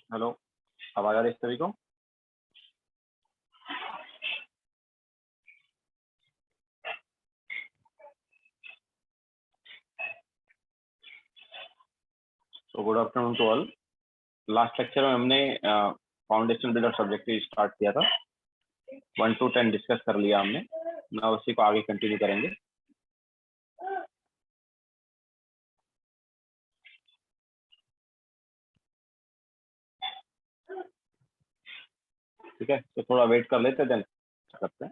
Hello, आवाज आ रही है सभी को? तो good afternoon to all. Last lecture में हमने फाउंडेशन बिल्डर सब्जेक्ट से स्टार्ट किया था। 1 to 10 डिस्कस कर लिया हमने। ना उसी को आगे कंटिन्यू करेंगे। ठीक है, तो थोड़ा वेट कर लेते हैं, करते हैं।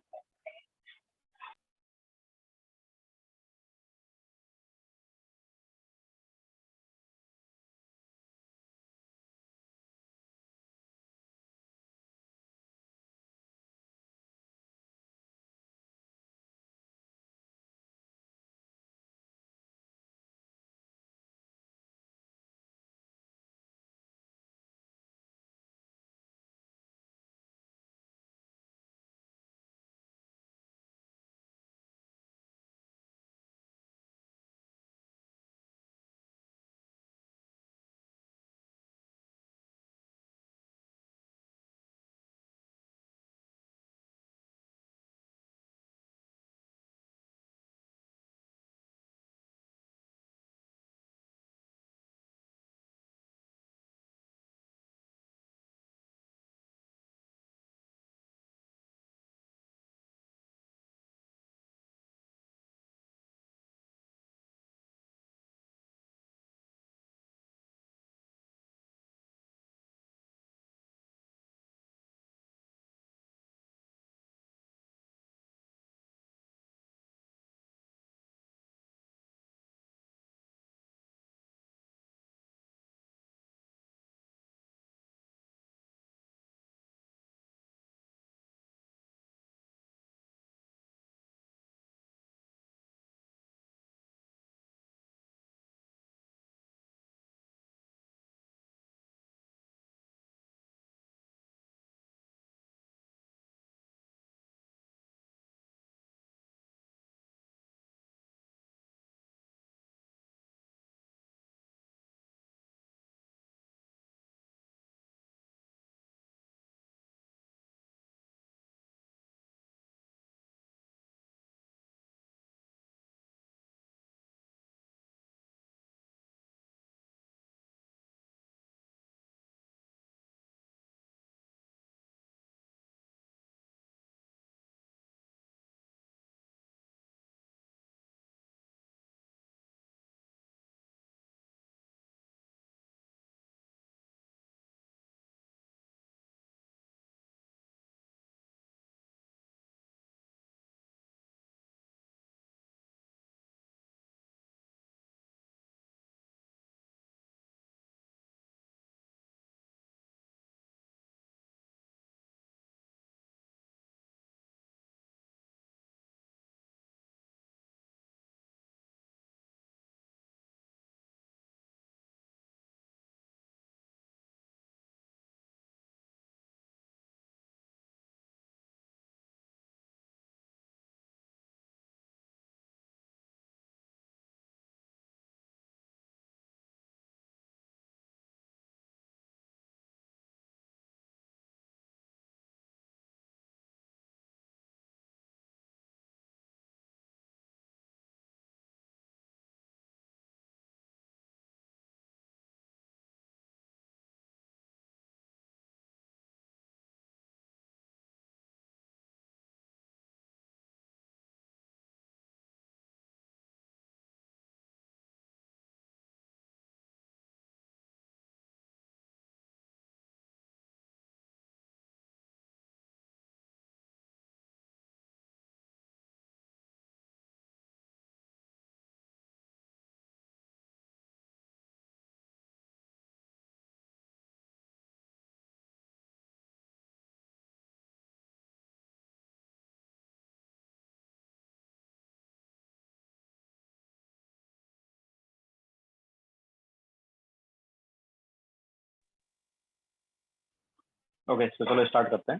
ओके, तो चलो स्टार्ट करते हैं।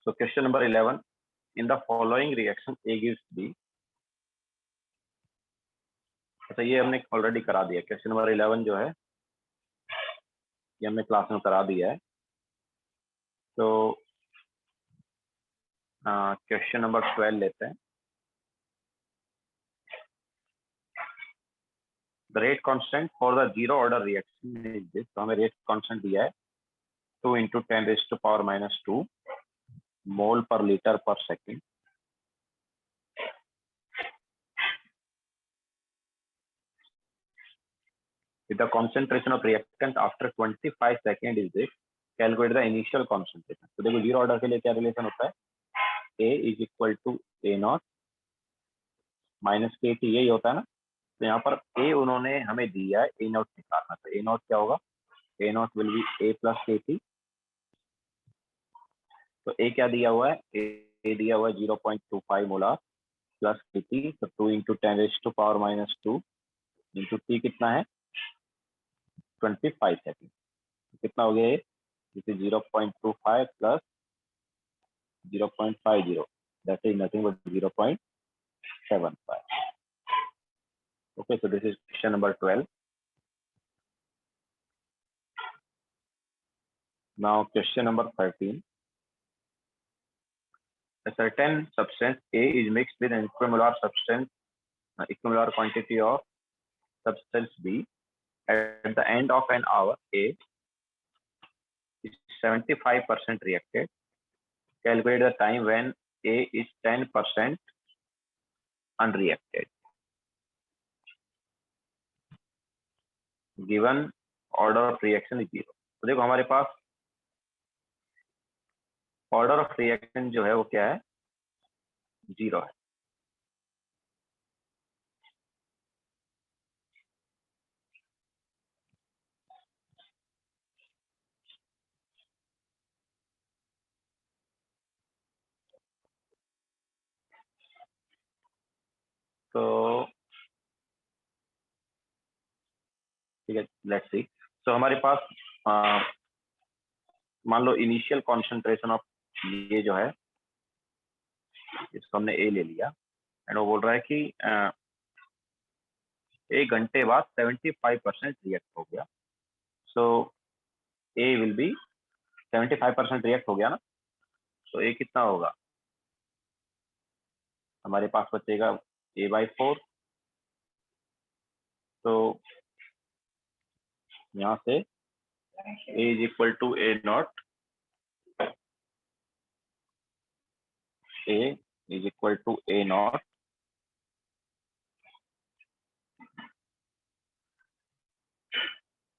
So question number 11. In the following reaction, A gives B. अच्छा, ये हमने ऑलरेडी करा दिया। क्वेश्चन नंबर 11 जो है ये हमने क्लास में करा दिया है। तो क्वेश्चन नंबर 12 लेते हैं। The rate constant for the zero order reaction is this. तो हमें रेट कांस्टेंट दिया है 2 × 10⁻⁻² मोल पर लीटर पर second. With the concentration of reactant after 25 seconds is this, calculate the initial concentration। तो देखो जीरो ऑर्डर के लिए क्या रिलेशन होता है, A is equal to A naught minus KT, यही होता है ना। तो यहाँ पर A उन्होंने हमें दिया है A नॉट निकालना। तो A नॉट क्या होगा, A not will be A plus KT। तो A क्या दिया हुआ है, A दिया हुआ है 0.25 मोलार प्लस KT। तो 2 × 10⁻⁻² इंटू T कितना है 25 सेकेंड। कितना हो गया ये, 0.25 plus 0.50, that is nothing but 0.75. Okay, so this is question number 12. Now question number 13. A certain substance A is mixed with an equimolar substance, equimolar quantity of substance B. At the end of an hour, A is 75% reacted. Calculate the time when A is 10% unreacted. Given order of reaction is 0. तो देखो हमारे पास order of reaction जो है वो क्या है, 0 है। तो ठीक है, लेट्स सी। तो हमारे पास मान लो इनिशियल कॉन्सेंट्रेशन ऑफ ये जो है, इसको हमने ए ले लिया एंड वो बोल रहा है कि 1 घंटे बाद 75% रिएक्ट हो गया। सो ए विल बी 75% रिएक्ट हो गया ना। तो ए कितना होगा, हमारे पास बचेगा A/4। तो यहाँ से A is equal to A naught, A is equal to A naught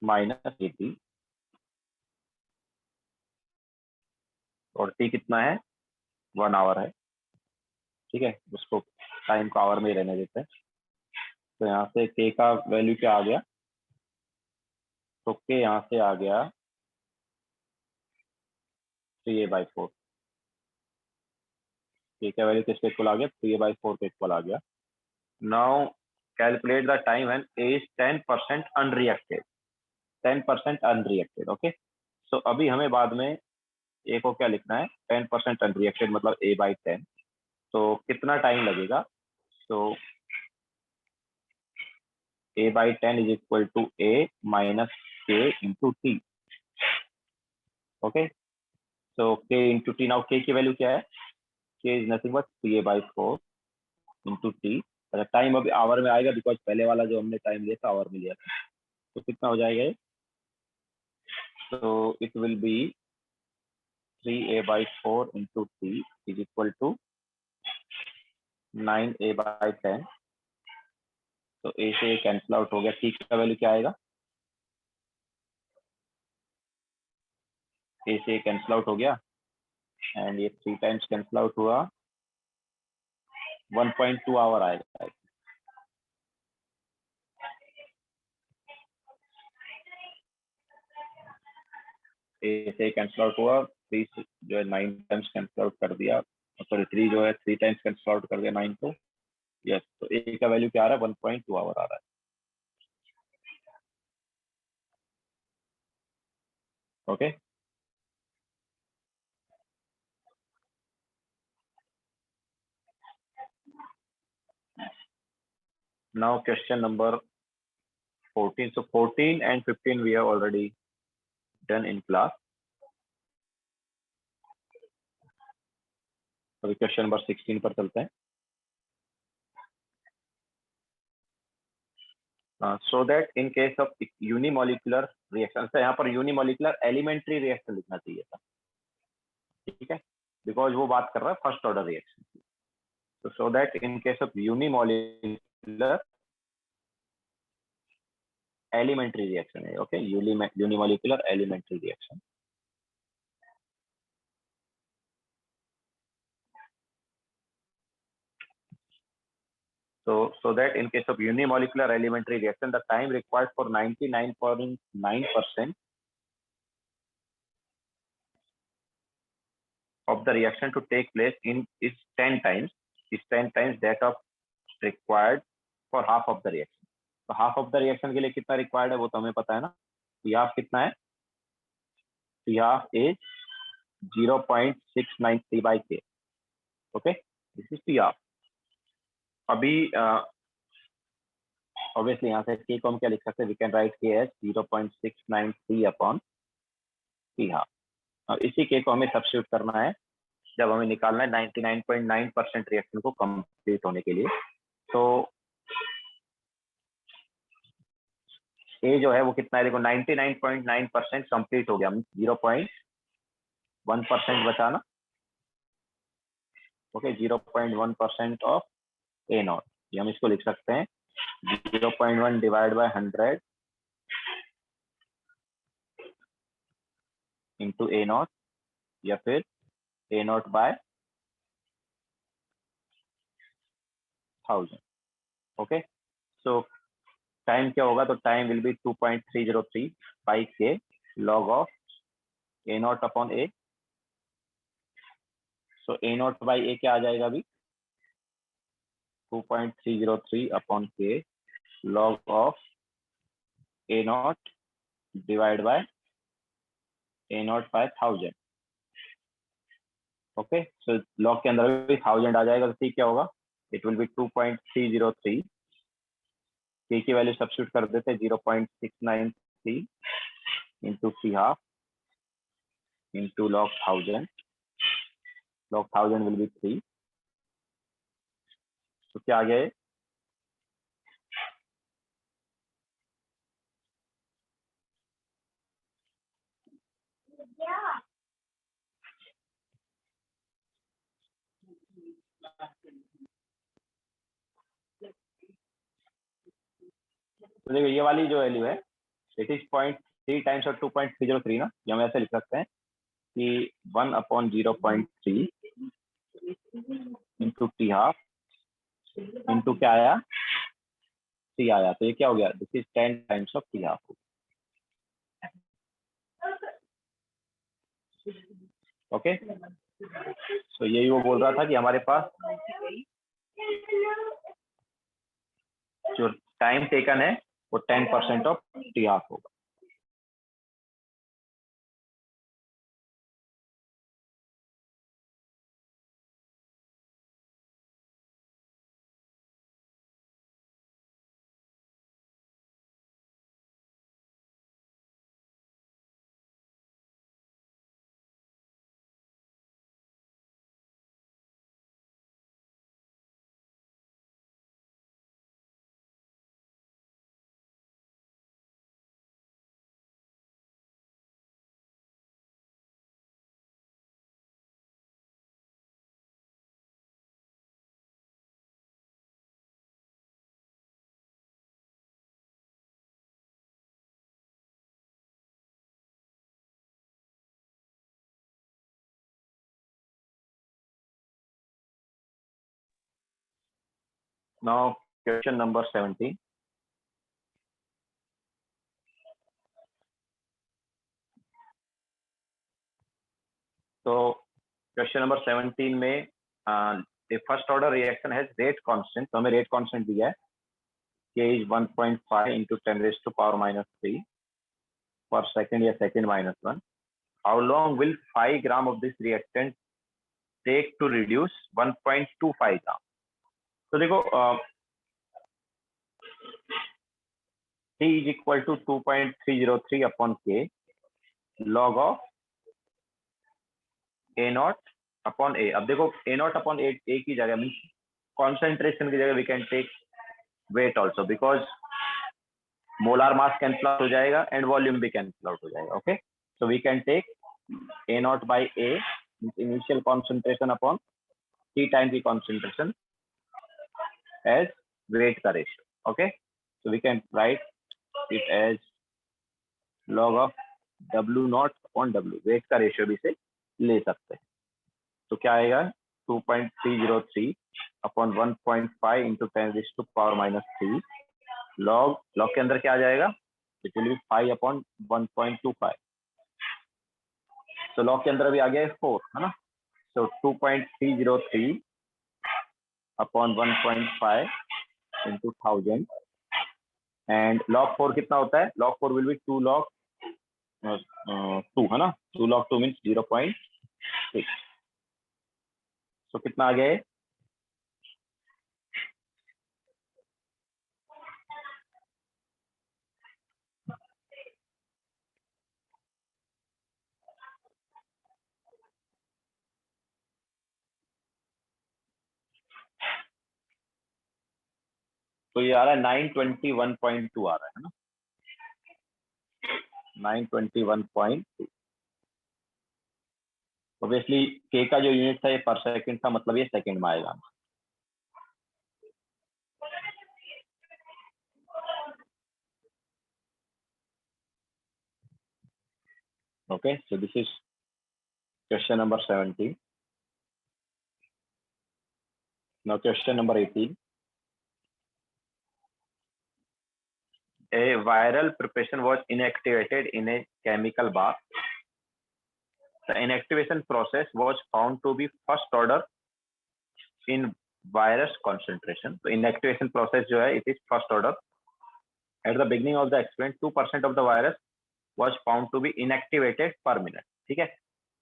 minus KT, और T कितना है 1 आवर है। ठीक है, उसको टाइम को आवर में ही रहने देते हैं। तो यहाँ से K का वैल्यू क्या आ गया, तो K यहाँ से आ गया 3A/4। K का वैल्यू किसके इक्वल आ गया, 3A/4 के इक्वल आ गया। Now calculate the time when A is 10% unreacted, 10% unreacted. Okay, so अभी हमें बाद में A को क्या लिखना है, 10% अनरिएक्टेड मतलब A/10। तो कितना टाइम लगेगा, तो A/10 is equal to A minus K into T। Okay, so K into T। now K की वैल्यू क्या है, K is nothing but 3A/4 into T। अच्छा, टाइम अभी आवर में आएगा बिकॉज पहले वाला जो हमने टाइम लिया था आवर में लिया था। तो कितना हो जाएगा ये, तो it will B 3A/4 into T is equal to 9A/10। तो A से कैंसिल आउट हो गया, T का वैल्यू क्या आएगा, A से कैंसिल आउट हो गया एंड ये 3 टाइम्स कैंसिल आउट हुआ, 1.2 आवर आएगा। A से कैंसिल आउट हुआ, 3 जो है 9 टाइम्स कैंसिल आउट कर दिया, सॉरी 3 जो है 3 टाइम्स कैंसिल आउट कर दिया 9 को। यस, तो A का वैल्यू क्या आ रहा है, 1.2 आवर आ रहा है। Okay, Now question number 14. So 14 and 15 we have already done in class. अभी क्वेश्चन नंबर 16 पर चलते हैं. So that in case of unimolecular reaction, तो यहाँ पर unimolecular elementary reaction लिखना चाहिए था, ठीक है, बिकॉज वो बात कर रहा है first order reaction. So that in case of unimolecular elementary reaction है, okay, unimolecular elementary reaction. So that in case of unimolecular elementary reaction, the time required for 99.9% of the reaction to take place is 10 times that of required for half of the reaction. तो half of the reaction के लिए कितना required है वो तो हमें पता है ना. P half कितना है? P half is 0.693 by K. Okay, this is P half. अभी obviously यहाँ से K को हम क्या लिख सकते हैं? We can write K as 0.693 upon P half. इसी K को हमें सब्स्टिट्यूट करना है जब हमें निकालना है 99.9% रिएक्शन को कंप्लीट होने के लिए. तो A जो है वो कितना है? देखो 99.9% कंप्लीट हो गया, 0.1% बचाना. Okay, 0.1% of A naught. ये हम इसको लिख सकते हैं 0.1 divide by 100 into A naught, या फिर A naught by 1000. Okay, so time क्या होगा? तो time will be 2.303 by K log of A naught upon A. So A naught by A क्या आ जाएगा अभी? 2.303 upon K log of A naught divide by A naught by 1000. Okay, so log के अंदर भी 1000 आ जाएगा. तो ठीक क्या होगा? It will be 2.303. K की वैल्यू सब्स्टिट्यूट कर देते हैं 0.693 into P half into log 1000. log 1000 will be 3. तो क्या आ गया है? तो देखो ये वाली जो वैल्यू है इट इज 0.3 टाइम्स ऑफ 2.303 ना. ये हम ऐसे लिख सकते हैं कि 1 upon 0.3 into P half into क्या आया? C आया. तो ये क्या हो गया? This is 10 times of P half. Okay, तो यही वो बोल रहा था कि हमारे पास जो टाइम टेकन है वो 10% ऑफ T हाफ होगा. Now question number 17. So question number 17 में the first order reaction has rate constant. तो हमें rate constant दिया है K is 1.5 into 10 raised to power minus 3 per second या second minus 1. How long will 5 gram of this reactant take to reduce 1.25 gram? तो देखो T is equal to 2.303 upon K log of A naught upon A. अब देखो A naught upon A की जगह means concentration की जगह we can take weight also because molar mass cancel out हो जाएगा एंड वॉल्यूम भी कैंसिल आउट हो जाएगा. Okay, so we can take A naught by A initial concentration upon T times the concentration as weight का ratio. Okay, so we can write it as log of W naught upon W. weight का ratio भी से ले सकते हैं. तो क्या आएगा 2.303 upon 1.5 into 10 raised to power minus 3 log के अंदर क्या आ जाएगा, it will be 5 upon 1.25. तो log के अंदर भी आ गया 4 है ना. So 2.303 upon 1.5 into 1000 and log 4 कितना होता है, log 4 will be 2 log 2 है ना. 2 log 2 means 0.6. so कितना आ गया है, तो ये आ रहा है 921.2 आ रहा है ना. 921.2. ऑब्वियसली के का जो यूनिट था ये पर सेकंड था, मतलब ये सेकंड में आएगा. Okay, so this is question number 17. Now question number 18. A viral preparation was inactivated in a chemical bath. The inactivation process was found to be first order in virus concentration. So inactivation process जो है it is first order. At the beginning of the experiment 2% of the virus was found to be inactivated per minute. ठीक है,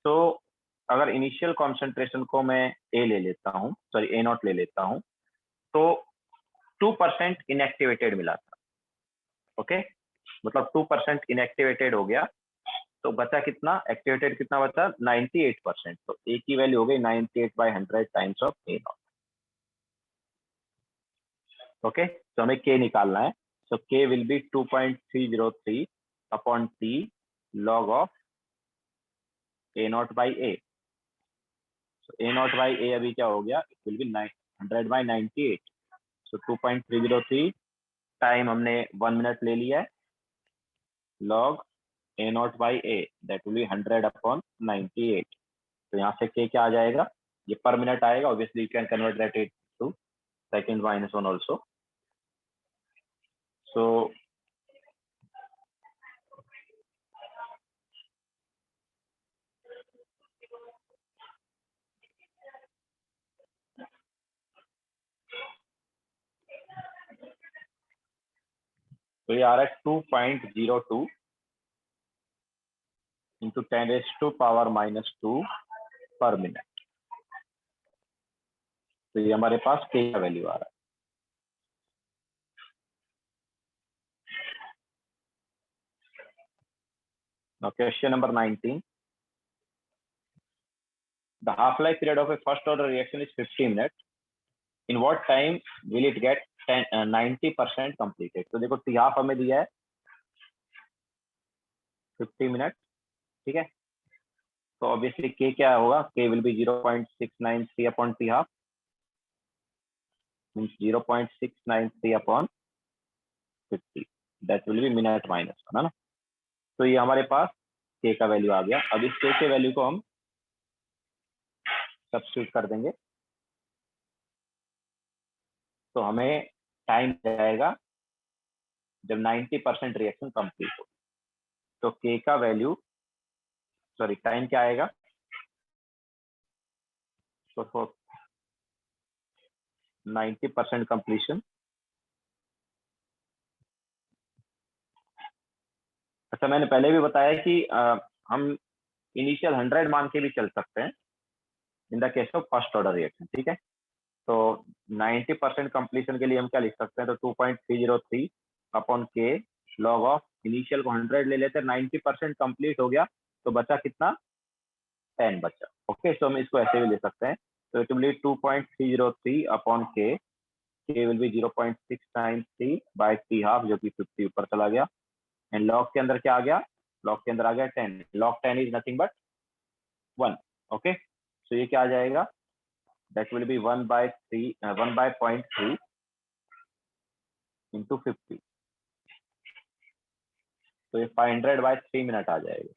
तो अगर initial concentration को मैं A ले लेता हूँ, सॉरी A नॉट ले लेता हूँ, तो 2% इनएक्टिवेटेड मिला था. ओके, मतलब 2% इनएक्टिवेटेड हो गया, तो बचा कितना, एक्टिवेटेड कितना बचा 98%. तो ए की वैल्यू हो गई 98/100 times of A naught. Okay, तो हमें के निकालना है. So K will be 2.303 upon T log of A naught by A. So A naught by A अभी क्या हो गया, it will be 100/98. So 2.303 time हमने 1 मिनट ले लिया है, log A naught by A that will be 100/98. तो यहाँ से के क्या आ जाएगा, ये पर मिनट आएगा. Obviously you can convert that it to second minus 1 also. So तो ये आ रहा है 2.02 into 10 raise to power minus 2 पर मिनट. तो ये हमारे पास के का वैल्यू आ रहा है. Now question number 19. The half-life period of a first-order reaction is 50 minutes. In what time will it get 90% completed? तो देखो टी हाफ हमें दिया है 50 मिनट. ठीक है, तो ऑब्वियसली के क्या होगा, के will be 0.693 upon T half means 0.693 upon 50. That will B minute minus 1 है ना. तो ये हमारे पास के का वैल्यू आ गया. अब इस के वैल्यू को हम सब्स्टिट्यूट कर देंगे, तो हमें टाइम जाएगा जब 90% रिएक्शन कंप्लीट हो. तो के का वैल्यू, सॉरी टाइम क्या आएगा, तो फॉर 90% कंप्लीशन. अच्छा, मैंने पहले भी बताया कि हम इनिशियल 100 मान के भी चल सकते हैं in the case of first order reaction. ठीक है, तो 90% कंप्लीशन के लिए हम क्या लिख सकते हैं, तो 2.303 अपॉन के लॉग ऑफ इनिशियल को 100 ले लेते, 90% कंप्लीट हो गया तो बचा कितना, 10 बचा। ओके, सो हम इसको ऐसे भी ले सकते हैं। तो it will be 2.303 upon K will be 0.693 by T half, जो कि 50 ऊपर चला गया। एंड लॉग के अंदर क्या आ गया, लॉग के अंदर आ गया 10, log 10 is nothing but 1। Okay, so ये क्या आ जाएगा, दैट विल बी 1/0.3 इंटू 50, तो ये 500/3 मिनट आ जाएगा,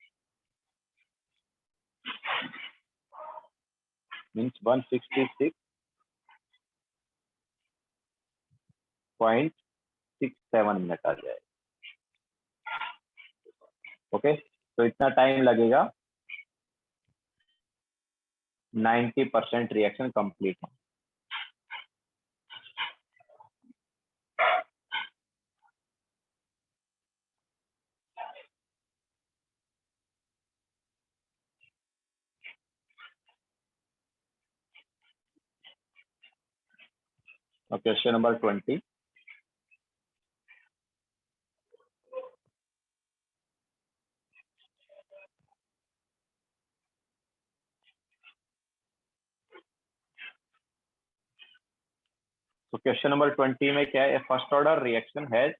मीन्स 166.67 मिनट आ जाएगा। ओके, तो इतना टाइम लगेगा 90% रिएक्शन कंप्लीट हो। Question number 20। तो क्वेश्चन नंबर 20 में क्या है, फर्स्ट ऑर्डर रिएक्शन हैज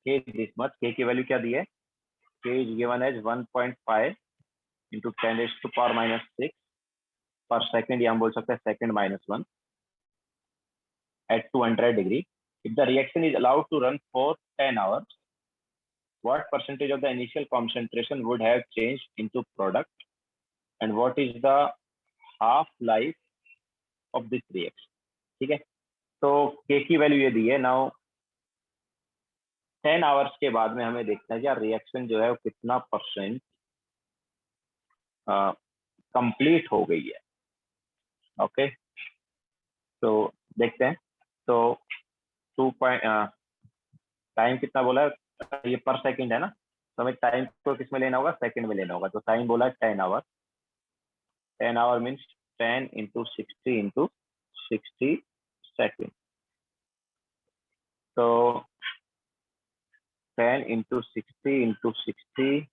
के दिस मच, के की वैल्यू क्या दी है, के इज गिवन एज 1.5 इंटू 10⁻⁻6 पर सेकेंड, या हम बोल सकते हैं second -1 at 200 degree. If the reaction is allowed to run for 10 hours, what percentage of the initial concentration would have changed into product, and what is the half life of this reaction? ठीक है, तो K की value ये दी है। Now 10 hours के बाद में हमें देखना है कि रिएक्शन जो है वो कितना परसेंट कंप्लीट हो गई है। ओके, तो देखते हैं। तो 2 टाइम कितना बोला है, ये पर सेकंड है ना, तो हमें टाइम को किस में लेना होगा, सेकंड में लेना होगा। तो टाइम बोला है 10 hour, 10 hour means 10 into 60 into 60 second. तो 10 into 60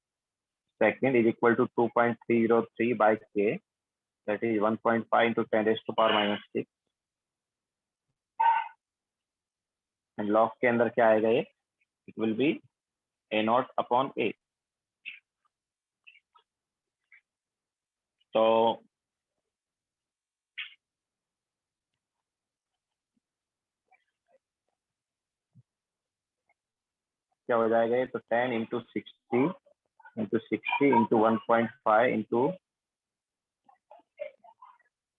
second is equal to 2.303 by K, that is 1.5 into 10⁻⁻6। And log के अंदर क्या आएगा ये, it will be A0 upon A। तो क्या हो जाएगा ये, तो 10 into 60 into 1.5 into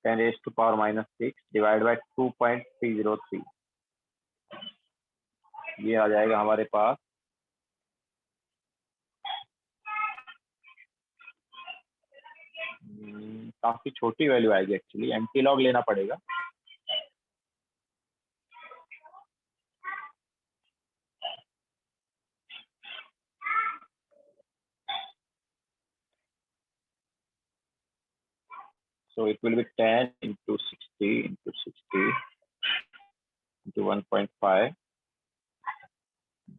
10⁻⁻6 divide by 2.303, ये आ जाएगा हमारे पास काफी छोटी वैल्यू आएगी एक्चुअली, एंटी लॉग लेना पड़ेगा। So it will be 10 into 60 into 1.5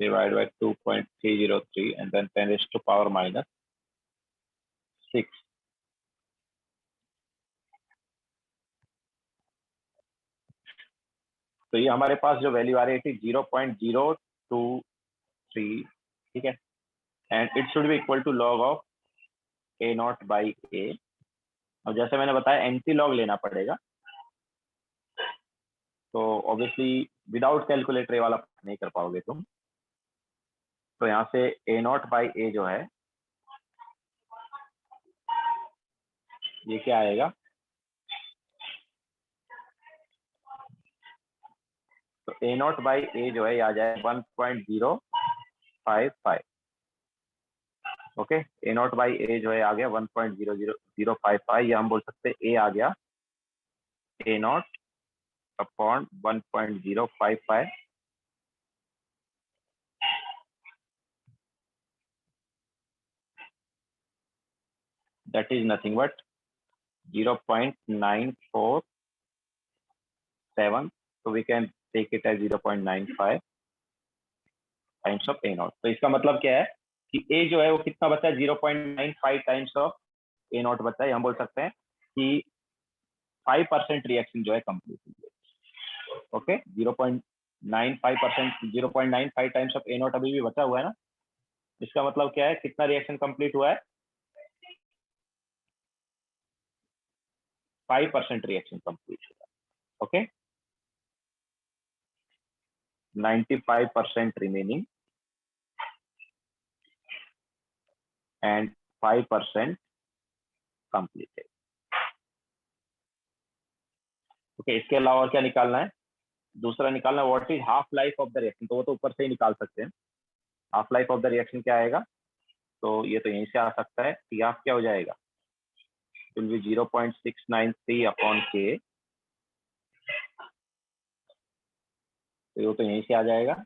divided by 2.303 and then 10⁻⁻6। तो ये हमारे पास जो वैल्यू आ रही थी 0.023, ठीक है, and it should be equal to log of A0 by A। और जैसे मैंने बताया एंटी लॉग लेना पड़ेगा, तो ऑब्वियसली विदाउट कैलकुलेटर ये वाला नहीं कर पाओगे तुम। तो यहाँ से A0 बाई A जो है ये क्या आएगा, तो A0 बाई A जो है ये आ जाए 1.055। ओके, A0 बाई A जो है आ गया 1.00055, या हम बोल सकते हैं A आ गया A0 upon 1.055, that is nothing but 0.947, so we can take it as 0.95 times of A not. तो इसका मतलब क्या है कि ए जो है वो कितना बचा है, 0.95 टाइम्स ऑफ ए नॉट बचा है। हम बोल सकते हैं कि 5% रिएक्शन जो है कंप्लीट हुई है। Okay, 0.95%, 0.95 times of A not अभी भी बचा हुआ है ना। इसका मतलब क्या है, कितना रिएक्शन कंप्लीट हुआ है, 5% रिएक्शन कंप्लीट हुआ है। Okay, 95% remaining and 5% completed। Okay, इसके अलावा और क्या निकालना है, दूसरा निकालना है what is half life of the reaction. तो वो तो ऊपर से ही निकाल सकते हैं। Half life of the reaction क्या आएगा, तो ये तो यहीं से आ सकता है कि हाफ क्या हो जाएगा, विल बी 0.693 अपॉन के। तो ये तो यहीं से आ जाएगा।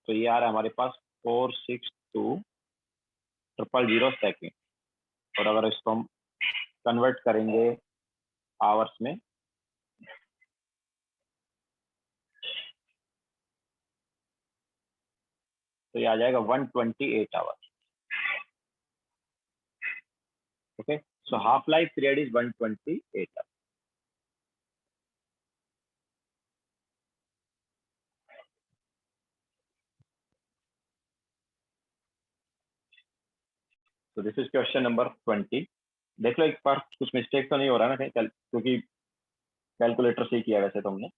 तो ये आ रहा है हमारे पास 462,000 सेकेंड। और अगर इसको हम कन्वर्ट करेंगे आवर्स में, तो ये आ जाएगा 128 hours. Okay, so half life period is 128 hours. तो दिस इज क्वेश्चन नंबर 20। देख लो एक बार कुछ मिस्टेक तो नहीं हो रहा ना कहीं, क्योंकि कैलकुलेटर से ही किया वैसे तो हमने।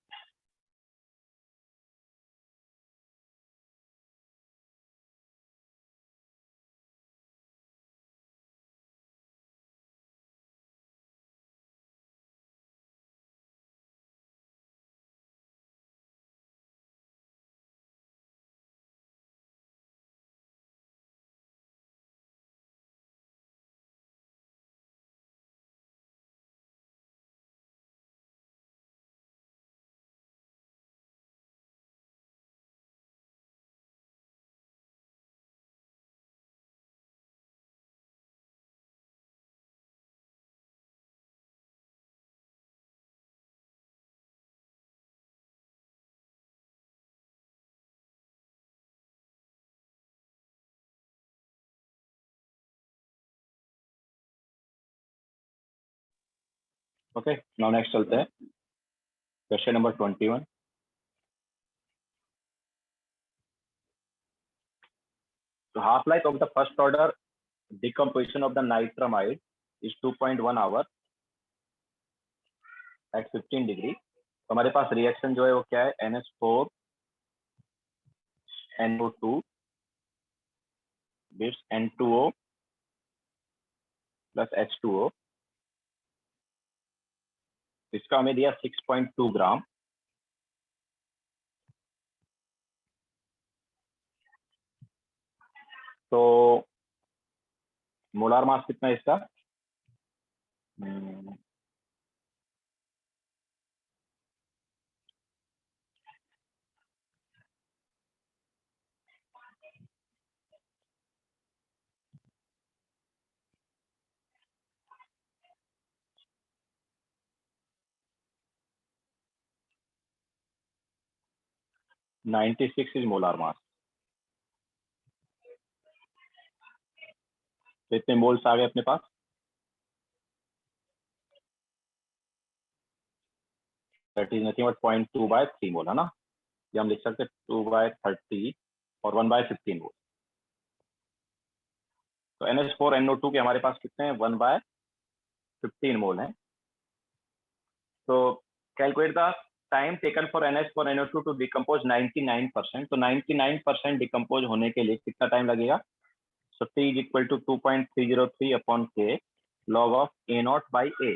ओके, नाउ नेक्स्ट चलते हैं क्वेश्चन नंबर 21। तो half life of the first order decomposition of the nitramide is 2.1 hour at 15 degree. तो हमारे पास रिएक्शन जो है वो क्या है, NH4 NO2 gives N2O plus H2O। इसका हमें दिया 6.2 ग्राम। तो मोलार मास कितना है इसका, 96 इज मोलार मास। तो इतने मोल्स आ गए अपने पास। दैट इज नथिंग बट 0.2/3 मोल है ना। ये हम लिख सकते हैं 2/30 और 1/15 मोल। तो NH4 NO2 के हमारे पास कितने हैं, 1/15 मोल है। तो calculate the time taken for NH4 NO2 to decompose 99%। तो 99% डिकम्पोज होने के लिए कितना टाइम लगेगा, so T is equal to 2.303 upon K log of A0 by A।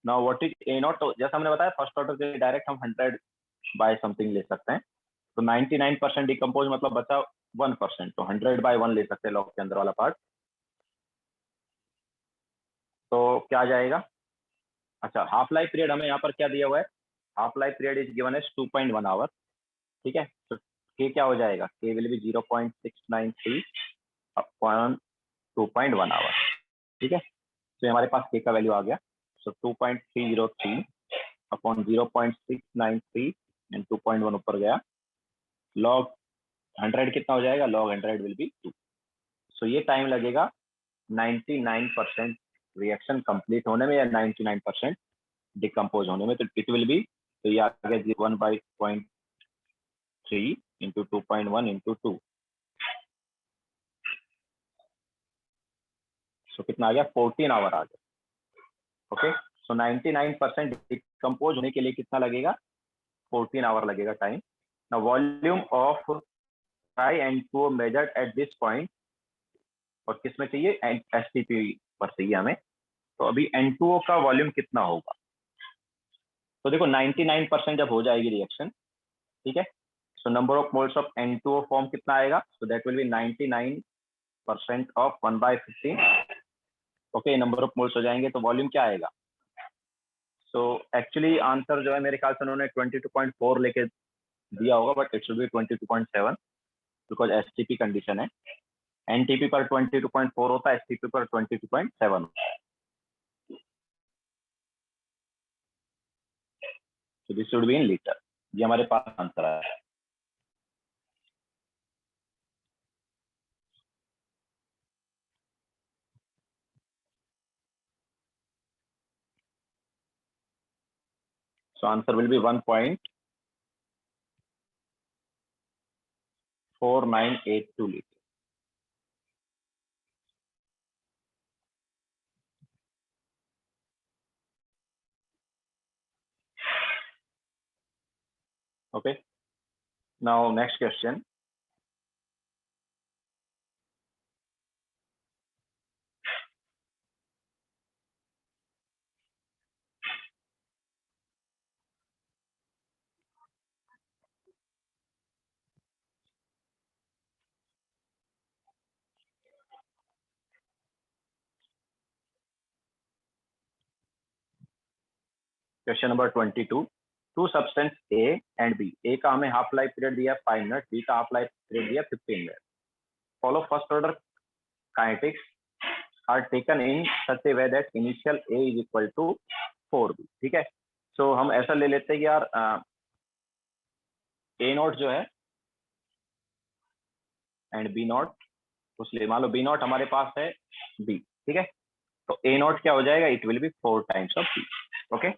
Now what is A0, तो जैसा हमने बताया फर्स्ट ऑर्डर के लिए डायरेक्ट हम 100 बाय समथिंग ले सकते हैं। तो 99% डिकम्पोज मतलब बचा 1%, तो 100/1 ले सकते हैं लॉग के अंदर वाला पार्ट। तो क्या आ जाएगा? अच्छा, हाफ लाइफ पीरियड हमें यहाँ पर क्या दिया हुआ है? Half life period is given as 2.1 hour. ठीक है, तो के क्या हो जाएगा? के विल बी 0.693 अपॉन 2.1 आवर। ठीक है, तो हमारे पास के का वैल्यू आ गया। सो 2.303 अपॉन 0.693 एंड 2.1 ऊपर गया। लॉग 100 कितना हो जाएगा? Log 100 will be 2। सो ये टाइम लगेगा 99% रिएक्शन कंप्लीट होने में या 99% डिकम्पोज होने में। तो इट विल बी, तो ये आ गया 1/0.3 इंटू 2.1 इंटू 2। सो कितना आ गया? 14 आवर आ गया। ओके, सो 99% डिकम्पोज होने के लिए कितना लगेगा? 14 आवर लगेगा टाइम। ना volume of Tri-N2O measured at this point, और किस में चाहिए? STP पर चाहिए हमें। तो अभी N2O का वॉल्यूम कितना होगा? तो देखो 99% जब हो जाएगी रिएक्शन, ठीक है, so number of moles of N2O form कितना आएगा? So that will B 99% of 1/15। Okay, number of moles हो जाएंगे तो वॉल्यूम क्या आएगा? सो एक्चुअली आंसर जो है मेरे ख्याल से उन्होंने 22.4 लेके दिया होगा, but it should B 22.7 because STP condition है। NTP पर 22.4 होता है, STP पर 22.7 होता है। So this should be in liter। ये हमारे पास आंसर आया है। So answer will be 1.4982 liter। Okay, now next question। Question number 22। Two substance A and B। A का हमें हाफ लाइफ पीरियड दिया 5 मिनट, B का हाफ लाइफ पीरियड दिया 15 minute. Follow first order kinetics are taken in such a way that initial A is equal to 4B। ठीक है, सो हम ऐसा ले लेते हैं कि यार A नॉट जो है एंड B नॉट, उसलिए मान लो B नॉट हमारे पास है B। ठीक है, तो A नॉट क्या हो जाएगा? It will be 4 times of B। Okay,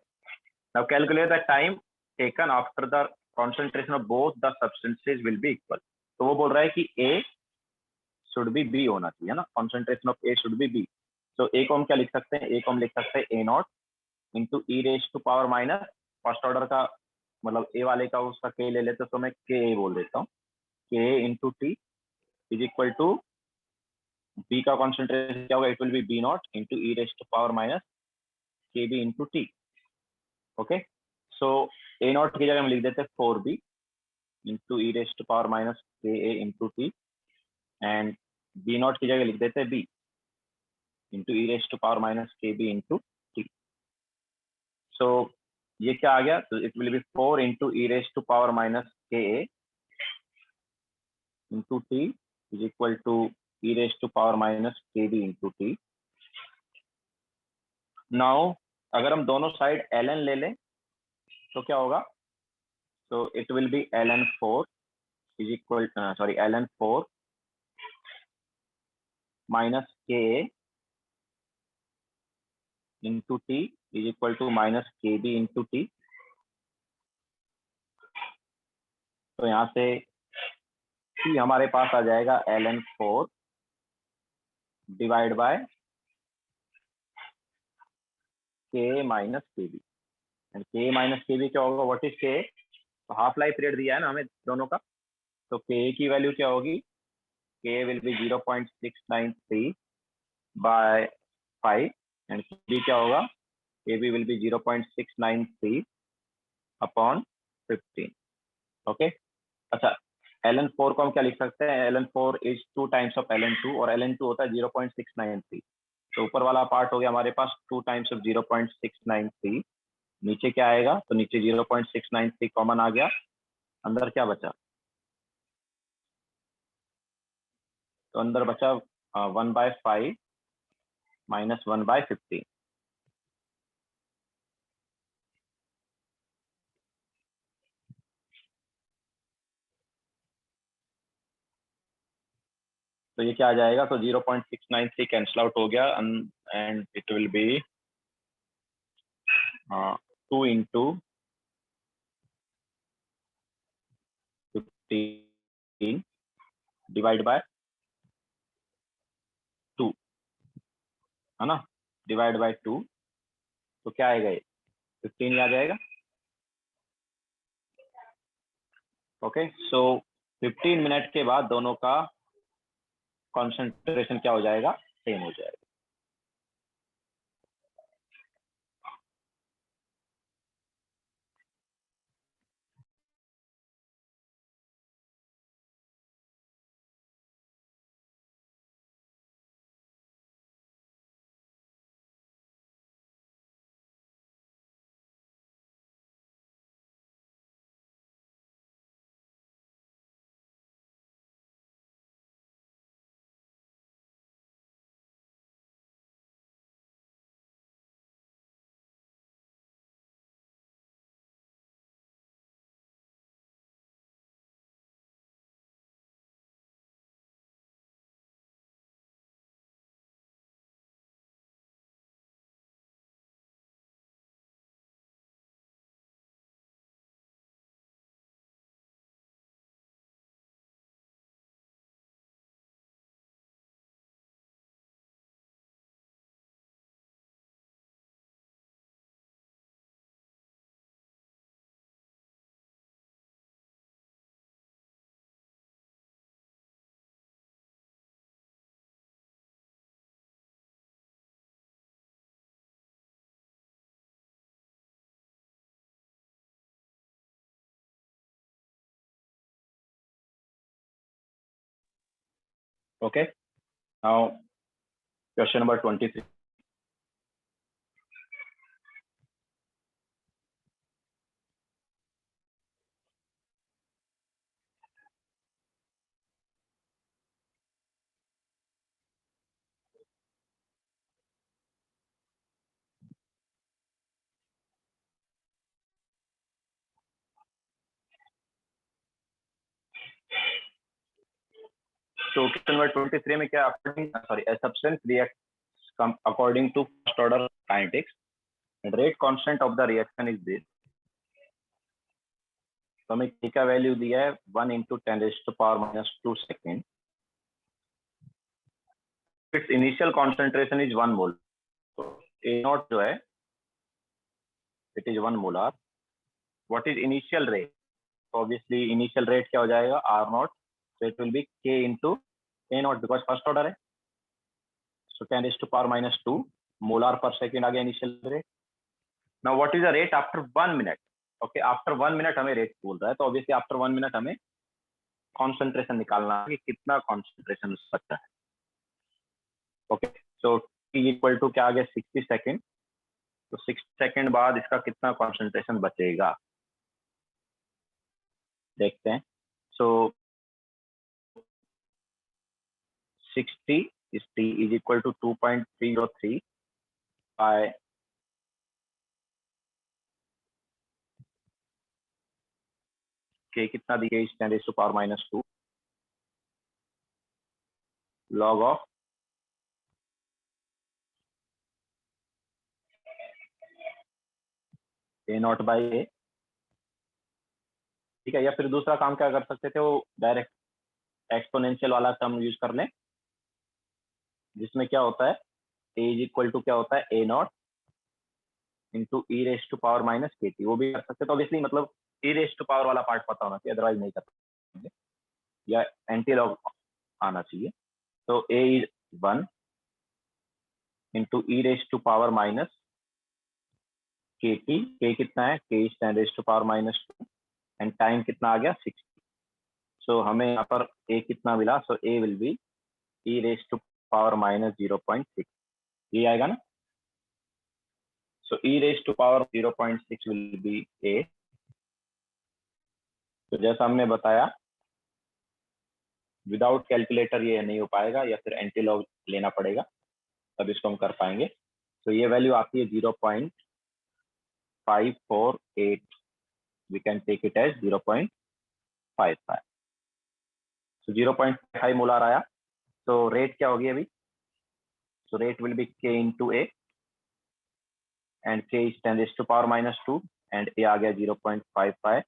now calculate the time taken after the concentration of both the substances will be equal। तो वो बोल रहा है कि A should be B होना चाहिए ना, concentration of A should be B। तो A को हम क्या लिख सकते हैं? A को हम लिख सकते हैं A naught into e raise to power minus first order का, मतलब A वाले का उसका K ले लेते तो मैं K बोल देता हूँ, K into T is equal to B का कॉन्सेंट्रेशन क्या होगा? It will be B naught into e raise to power minus KB into T। Okay, so A naught की जगह हम लिख देते हैं 4B into e raise to power minus KA into T, and B naught की जगह लिख देते हैं B into e raise to power minus KB into T। So ये क्या आ गया? तो it will be 4 into e raise to power minus KA into T is equal to e raise to power minus KB into T। Now अगर हम दोनों side ln ले लें तो क्या होगा? तो it will be ln4 is equal ln4 minus KA into T is equal to minus KB into T। तो यहाँ से T हमारे पास आ जाएगा ln4 divide by KA minus KB, and KA minus KB क्या होगा? What is KA? तो half life period दिया है ना हमें दोनों का, तो KA की वैल्यू क्या होगी? KA will be 0.693 by 5, and KB क्या होगा? KB will be 0.693 upon 15. Okay, अच्छा ln4 को हम क्या लिख सकते हैं? ln4 is 2 times of ln2 और ln2 होता है 0.693. तो ऊपर वाला पार्ट हो गया हमारे पास 2 टाइम्स ऑफ 0.693. नीचे क्या आएगा? तो नीचे 0.693 कॉमन आ गया, अंदर क्या बचा? तो अंदर बचा 1/5 माइनस 1/15. तो ये क्या आ जाएगा? तो 0.693 कैंसल आउट हो गया and it will B 2 into 15 divide by 2, है ना, डिवाइड बाय 2. तो क्या आएगा? ये 15 ही आ जाएगा. ओके, सो 15 मिनट के बाद दोनों का कॉन्सेंट्रेशन क्या हो जाएगा? सेम हो जाएगा. Okay, now question number 23. तो क्वेश्चन नंबर 23 में क्या, sorry, a substance reacts according to first order kinetics and rate constant of the reaction is this. तो हमें k का वैल्यू दिया है 1 × 10⁻⁻² second. its initial concentration is 1 mole. तो A0 जो है it is 1 molar. What is initial rate? So obviously initial rate क्या हो जाएगा? R0. So it will be k into A0 because first order है. So 10⁻⁻² molar per second आ गया initial rate. Now what is the rate after 1 minute? Okay, after 1 minute हमें rate बोल रहा है, तो obviously after 1 minute हमें concentration निकालना है कि कितना concentration बचा है. Okay, so t equal to क्या आ गया? 60 सेकेंड. तो 60 सेकेंड बाद इसका कितना कॉन्सेंट्रेशन बचेगा देखते हैं. सो 60 is t is equal to 2.303 by k कितना दिया? इस 10⁻⁻² log of A0 by A. ठीक है, या फिर दूसरा काम क्या कर सकते थे, वो डायरेक्ट एक्सपोनेंशियल वाला टर्म यूज कर लें, जिसमें क्या होता है a इज इक्वल टू क्या होता है A0 इंटू e⁻⁻kt. वो भी कर सकते. तो ऑब्वियसली मतलब e⁻ वाला पार्ट पता होना चाहिए, अदरवाइज नहीं कर सकते, या एंटी लॉग आना चाहिए. तो a is 1 into e⁻⁻ kt. k कितना है? k is 10⁻⁻². एंड टाइम कितना आ गया 60। सो हमें यहाँ पर ए कितना मिला, so A will be e raise to power minus 0.6, ये आएगा ना। So e raise to power 0.6 will be A. तो जैसा हमने बताया विदाउट कैलकुलेटर ये नहीं हो पाएगा, या फिर एंटी लॉग लेना पड़ेगा तब इसको हम कर पाएंगे। तो ये वैल्यू आती है 0.548, we can take it as 0.55। तो 0.5 मोलार आया। तो रेट क्या होगी अभी, so rate will be k into a and k is 10 raised to power minus 2 and a आ गया 0.55,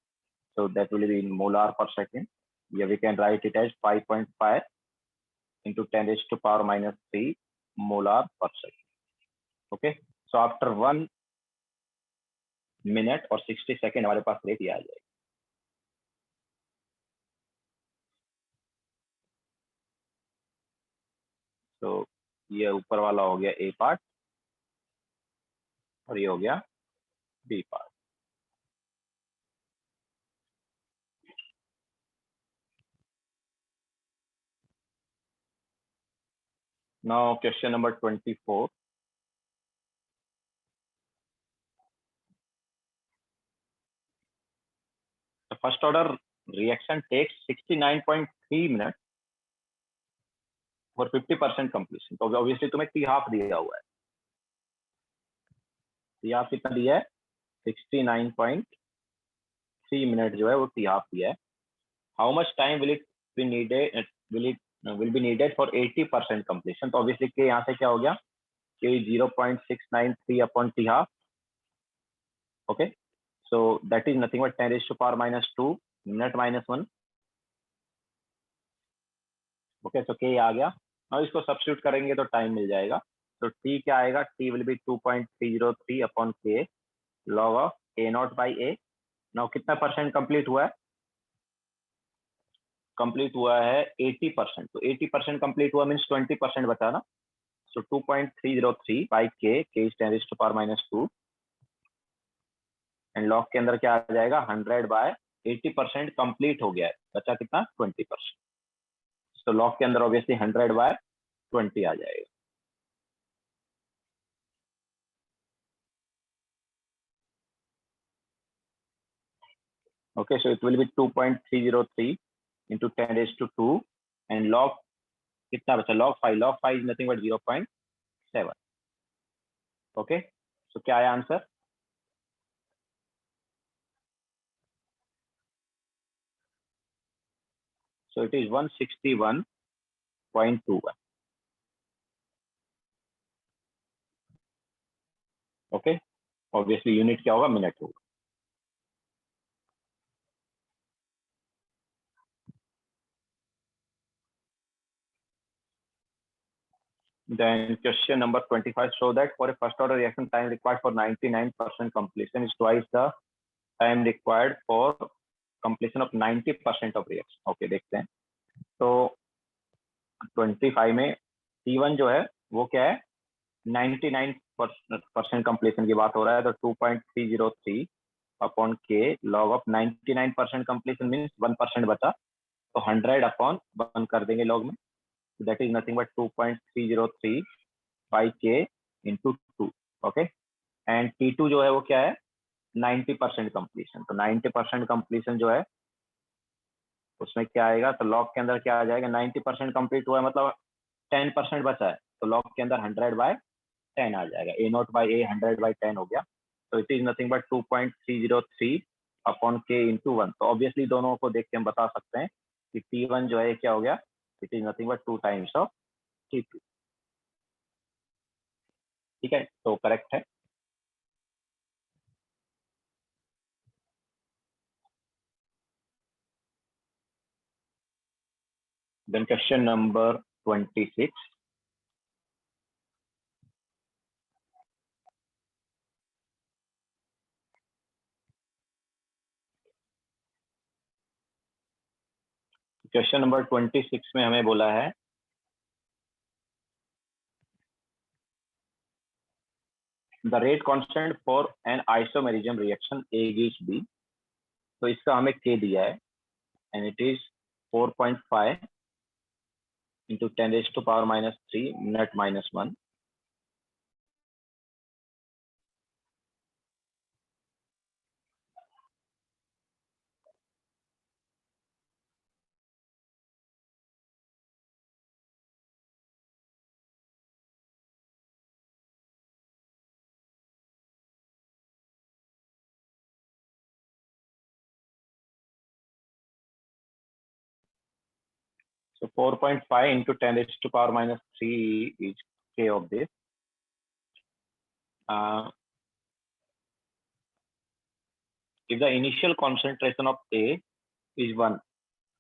so that will be in molar per second. Yeah, we can write it as 5.5 into 10 raised to power minus 3 molar per second. Okay, so after 1 minute और 60 second हमारे पास rate ये आ जाएगा। तो ये ऊपर वाला हो गया ए पार्ट और ये हो गया B part. Now question number 24. The first order reaction takes 69.3 minutes for 50% completion. तो ऑब्वियसली तुम्हें टी हाफ दिया हुआ है, टी हाफ कितना दिया है 69.3 मिनट जो है वो टी हाफ दिया है। How much time will it be needed, will be needed for 80% completion. तो ऑब्वियसली के यहाँ से क्या हो गया कि 0.693 upon T half. Okay, so that is nothing but 10 raised to power minus 2 minute minus 1। Okay, so K आ गया। अब इसको सब्स्टिट्यूट करेंगे तो टाइम मिल जाएगा। तो टी क्या आएगा, टी विल बी 2.303 अपॉन के log of A naught by A. Now कितना परसेंट कंप्लीट हुआ है, कंप्लीट हुआ है 80%। तो 80% कंप्लीट हुआ मीन्स 20% बचा ना। सो 2.303 बाई के, के is 10 raised to power minus 2 and log के अंदर क्या आ जाएगा 100 बाय 80% कंप्लीट हो गया है, बचा कितना 20%। तो लॉग के अंदर ऑब्वियसली 100 बाय 20 आ जाएगा। Okay, so it will be 2.303 into 10 raised to 2 and log कितना बचा log 5, log 5 is nothing but 0.7. Okay, so क्या है answer, so it is 161.21. Okay, obviously unit क्या होगा, मिनट होगा। Then question number 25 show that for a first order reaction time required for 99% completion is twice the time required for completion of 90% of reaction. Okay, देखते हैं। तो 25 में T1 जो है वो क्या है 99% कंप्लीशन की बात हो रहा है। तो 2.303 अपॉन के लॉग ऑफ 99% कंप्लीशन मीन्स 1% बचा, तो 100 अपॉन 1 कर देंगे लॉग में। That is nothing but 2.303 by के इंटू 2। ओके, एंड T2 जो है वो क्या है 90% कंप्लीशन। तो 90% कंप्लीशन जो है उसमें क्या आएगा, तो लॉग के अंदर क्या आ जाएगा 90% कंप्लीट हुआ है मतलब 10% बचा है, तो लॉग के अंदर 100 बाय 10 आ जाएगा। ए नॉट बाई ए 100 बाई 10 हो गया। तो it is nothing but 2.303 upon के इंटू 1। तो ऑब्वियसली दोनों को देख के हम बता सकते हैं कि T1 जो है क्या हो गया, it is nothing but 2 times of T2। ठीक है, तो करेक्ट है। Then question number 26। Question number 26 में हमें बोला है the rate constant for an isomerism reaction A gives B तो इसका हमें के दिया है and it is 4.5 into 10 raised to power minus 3 minute minus 1. So 4.5 into 10 raised to power minus 3 is K of this. If the initial concentration of A is 1,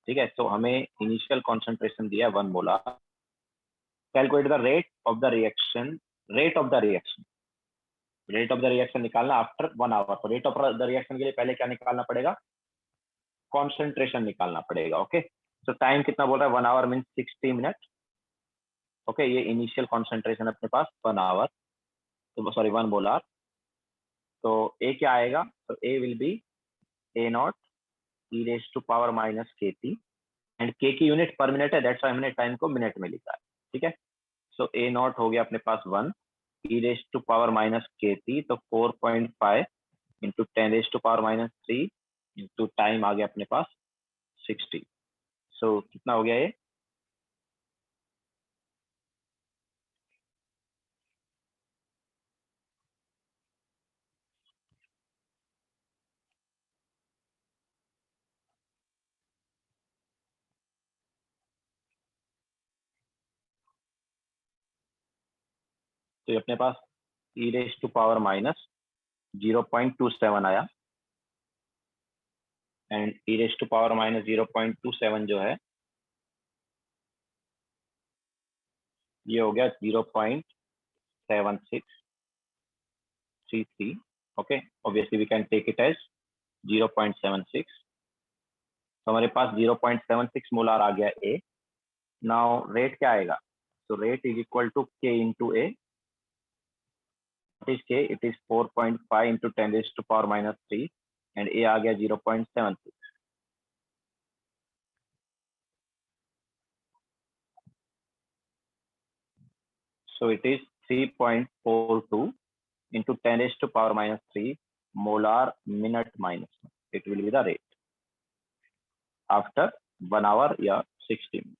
ठीक है, so हमें initial concentration दिया है 1 molar. Calculate the rate of the reaction. Rate of the reaction निकालना after 1 hour. तो rate of the reaction के लिए पहले क्या निकालना पड़ेगा? Concentration निकालना पड़ेगा. ओके, so टाइम कितना बोल रहा है? 1 hour means 60 minutes. ओके, ये इनिशियल कॉन्सेंट्रेशन अपने पास 1 आवर, तो सॉरी 1 मोलर. तो ए क्या आएगा? तो A will be A naught e raise to power minus K T, and K की यूनिट पर मिनट है, दैट्स व्हाई हमने टाइम को मिनट में लिखा है. ठीक है, सो ए नॉट हो गया अपने पास 1 e raise to power minus K T, तो 4.5 into 10 raise to power minus 3 into time आ गया अपने पास 60. सो कितना हो गया ये? तो ये अपने पास e raise to power minus 0.27 आया, and e raise to power minus 0.27 जो है ये हो गया 0.7633. Okay, obviously we can take it as 0.76. तो हमारे पास 0.76 मोलार आ गया ए. नाउ रेट क्या आएगा? तो रेट इज इक्वल टू के into A. It is 4.5 into 10 raise to power minus 3, and A आ गया 0.76. So it is 3.42 into 10 raised to power minus 3 molar minute minus 1. It will be the rate after 1 hour या 60 minutes.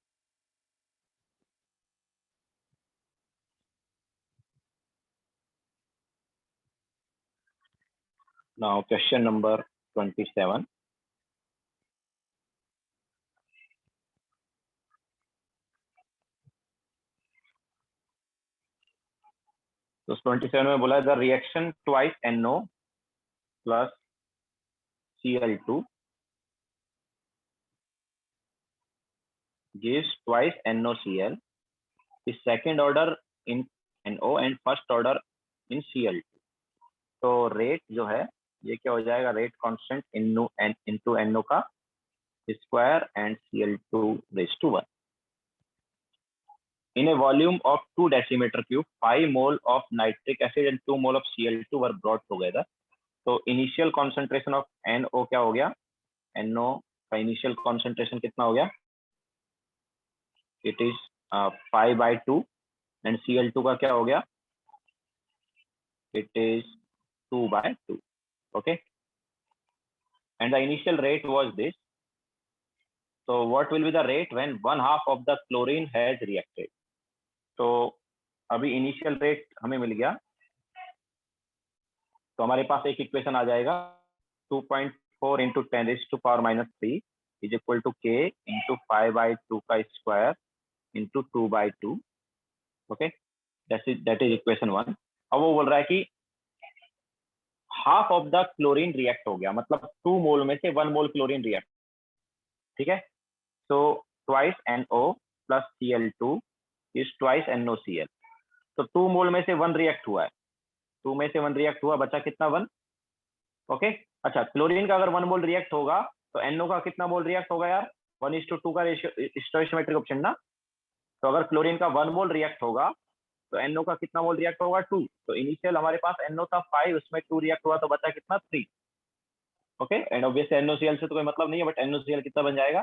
Now question number 27. तो 27 में बोला the reaction twice NO plus Cl2 gives twice NOCl is second order in NO and first order in Cl2. तो rate जो है ये क्या हो जाएगा? रेट कांस्टेंट इनटू NO का square and Cl2 raised to 1. In a volume of 2 decimeter cube, 5 mole of nitric acid and 2 mole of Cl2 were brought together. तो initial concentration of NO क्या हो गया? NO का initial concentration कितना हो गया? It is 5/2 and Cl2 का क्या हो गया? It is 2/2. Okay, and the initial rate was this. So what will be the rate when 1/2 of the chlorine has reacted? तो अभी इनिशियल रेट हमें मिल गया, तो हमारे पास एक इक्वेशन आ जाएगा 2.4 into 10 raise to power minus 3 is equal to के इंटू 5/2 का square into 2/2. Okay, that is equation 1. अब वो बोल रहा है कि half of the chlorine react हो गया, मतलब 2 मोल में से 1 मोल क्लोरीन रिएक्ट. ठीक है, तो twice NO plus Cl2 is twice NOCl. तो 2 मोल में से 1 रिएक्ट हुआ है, 2 में से 1 रिएक्ट हुआ, बचा कितना? 1. ओके, अच्छा, क्लोरीन का अगर 1 मोल रिएक्ट होगा तो NO का कितना मोल रिएक्ट होगा यार? 1:2 का रेशियो, स्टोइकियोमेट्रिक ऑप्शन ना. तो अगर क्लोरीन का 1 मोल रिएक्ट होगा तो NO का कितना मोल रिएक्ट होगा? 2. तो इनिशियल हमारे पास NO था 5, उसमें 2 रिएक्ट हुआ तो बचा कितना? 3. ओके, एंड ऑब्वियसली NaCl से तो कोई मतलब नहीं है, बट NaCl कितना बन जाएगा,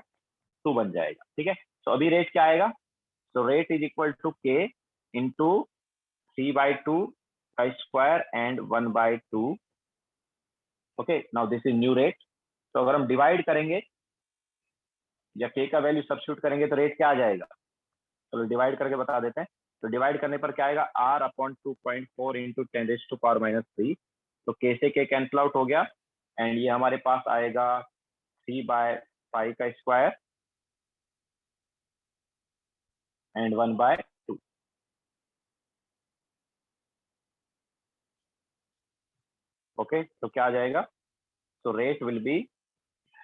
2 बन जाएगा, ठीक है। तो अभी रेट क्या आएगा, so rate is equal to k into 3/2 का square and 1/2। Okay, now this is new rate. तो अगर हम डिवाइड करेंगे या k का वैल्यू सब्स्टिट्यूट करेंगे तो रेट क्या आ जाएगा, चलो डिवाइड करके बता देते हैं। तो डिवाइड करने पर क्या आएगा, r अपॉन 2.4 इंटू 10⁻⁻³ तो k से k कैंसिल आउट हो गया, एंड ये हमारे पास आएगा 3/5 का स्क्वायर एंड 1/2। ओके, तो क्या आ जाएगा, so rate will be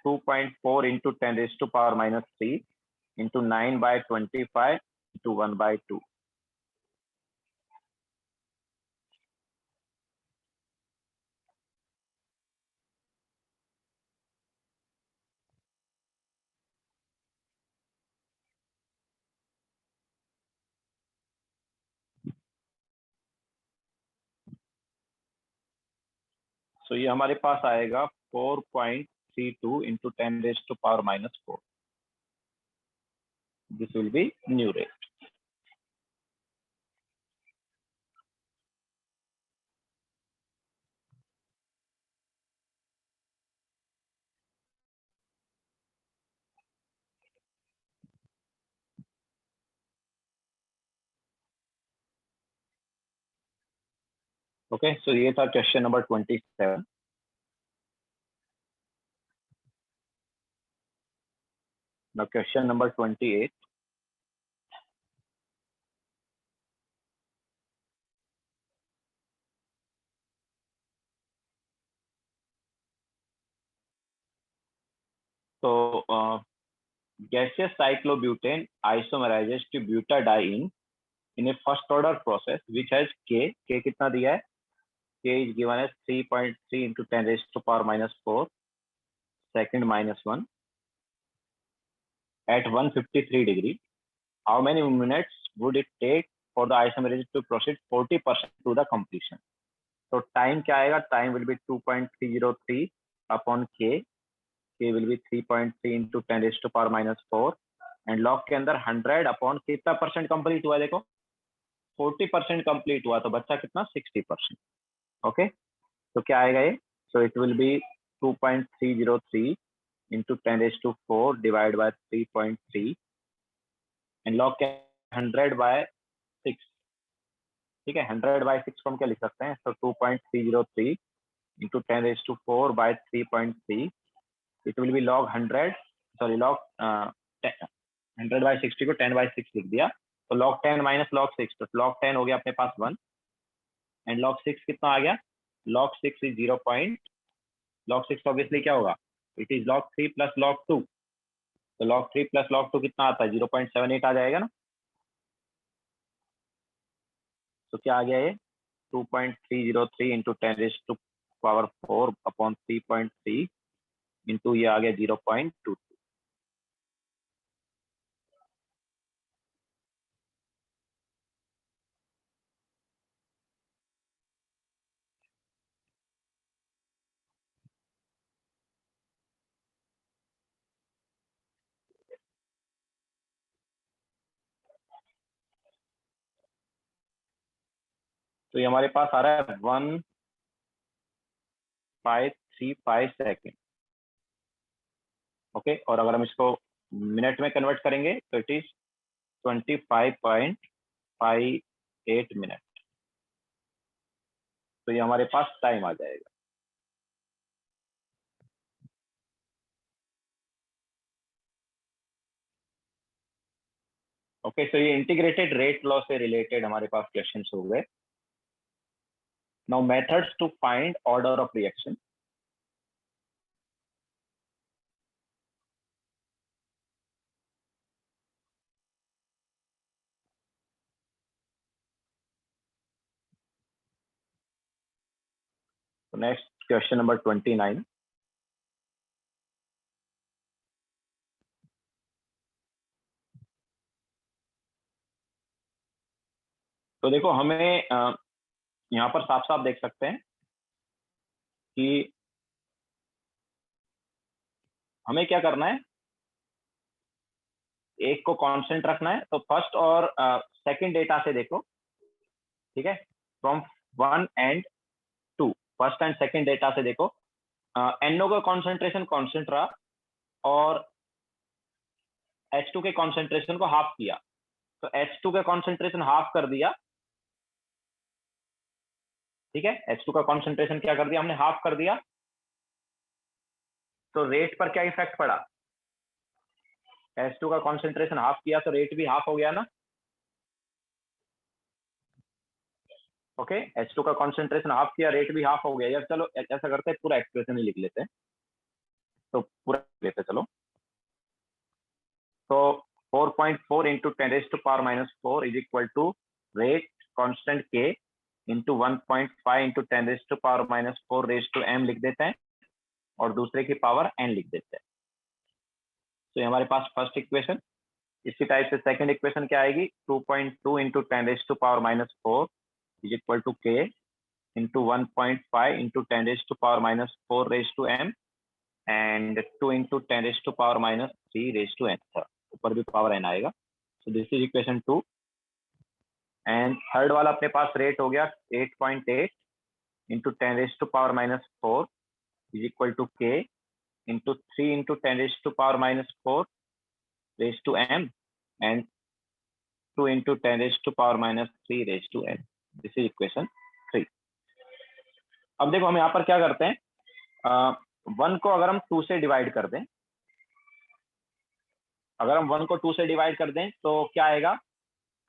2.4 into 10⁻³ into 9/25 into 1/2। सो ये हमारे पास आएगा 4.32 into 10⁻⁻⁴। This will be new rate. Okay, so ये था question number 27। Now question number 28। तो gaseous cyclobutane isomerizes to butadiene in a first order process which has k कितना दिया है, k is given as 3.3 into 10⁻⁻⁴ second minus 1 at 153 degree. How many minutes would it take for the isomerization to proceed 40% to the completion? तो time क्या आएगा, time will be 2.303 upon k will be 3.3 into 10⁻⁻⁴ and log के अंदर 100 upon कितना percent complete हुआ, देखो 40% complete हुआ, तो बच्चा कितना 60%। ओके, तो क्या आएगा ये, so it will be 2.303 into 10⁻⁴ divide by 3.3 and log के 100/6, ठीक है। 100/6 को हम क्या लिख सकते हैं, तो 2.303 into 10⁻⁴ by 3.3 it will B log 100, sorry log 100/60 को 10/6 लिख दिया, तो log 10 माइनस log 6, तो log 10 हो गया अपने पास 1 एंड log 6 कितना आ गया, log 6 इज 0. log 6 ऑब्वियसली क्या होगा, it is log 3 plus log 2, तो log 3 प्लस log 2 कितना आता है, 0.78 आ जाएगा ना। तो क्या आ गया ये 2.303 इंटू 10⁻⁴ अपॉन 3.3 इंटू ये आ गया 0.2। तो ये हमारे पास आ रहा है 1.535 सेकेंड। ओके, और अगर हम इसको मिनट में कन्वर्ट करेंगे तो इट इज 25.58 मिनट। तो ये हमारे पास टाइम आ जाएगा। ओके, सो ये इंटीग्रेटेड रेट लॉ से रिलेटेड हमारे पास क्वेश्चंस हो गए। Now methods to find order of reaction. तो नेक्स्ट क्वेश्चन नंबर 29। तो देखो हमें यहाँ पर साफ साफ देख सकते हैं कि हमें क्या करना है, एक को कांस्टेंट रखना है। तो फर्स्ट और सेकंड डेटा से देखो, ठीक है, from 1 and 2, first and second data से देखो, NO का कॉन्सेंट्रेशन कांस्टेंट रहा और H2 के कॉन्सेंट्रेशन को हाफ किया। तो H2 का कॉन्सेंट्रेशन हाफ कर दिया, ठीक है, H2 का कॉन्सेंट्रेशन क्या कर दिया हमने, हाफ कर दिया। तो रेट पर क्या इफेक्ट पड़ा, H2 का कॉन्सेंट्रेशन हाफ किया तो रेट भी हाफ हो गया ना। ओके, H2 का कॉन्सेंट्रेशन हाफ किया, रेट भी हाफ हो गया। यार चलो ऐसा करते हैं, पूरा एक्सप्रेशन ही लिख लेते हैं। तो पूरा लेते चलो। तो 4.4 into 10⁻⁻4 is equal to rate constant K into 1.5 into 10⁻⁻4 raise to M लिख देते हैं और दूसरे की पावर N लिख देते हैं। तो ये हमारे पास फर्स्ट इक्वेशन। इसी टाइप से सेकंड इक्वेशन क्या आएगी, 2.2 into 10⁻⁻4 is equal to K into 1.5 into 10⁻⁻4 raise to M and 2 into 10⁻⁻3 raise to N। ऊपर भी पावर N आएगा। So this is equation 2। And third वाला अपने पास रेट हो गया 8.8 into 10⁻⁻4 is equal to K into 3 into 10⁻⁻4 raise to M and 2 into 10⁻⁻3 raise to N। This is equation 3। अब देखो हम यहाँ पर क्या करते हैं, 1 को अगर हम 2 से डिवाइड कर दें, अगर हम 1 को 2 से डिवाइड कर दें तो क्या आएगा,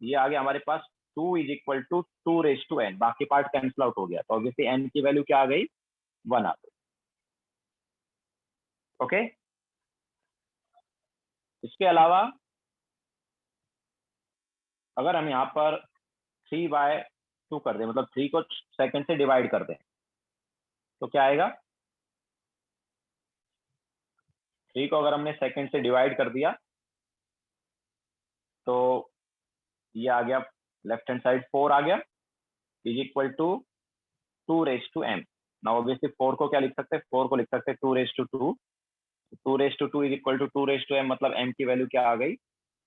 ये आ गया हमारे पास 2 is equal to 2 raise to N। बाकी पार्ट कैंसिल आउट हो गया, तो ऑब्वियसली N की वैल्यू क्या आ गई, 1 आ गई। ओके, इसके अलावा अगर हम यहाँ पर 3/2 कर दें, मतलब 3 को सेकंड से डिवाइड कर दें, तो क्या आएगा, 3 को अगर हमने सेकंड से डिवाइड कर दिया तो ये आ गया लेफ्ट हैंड साइड 4 आ गया is equal to 2 raise to M। Now obviously 4 को क्या लिख सकते हैं, 4 को लिख सकते हैं 2 raise to 2। 2 raise to 2 is equal to 2 raise to M, मतलब M की वैल्यू क्या आ गई,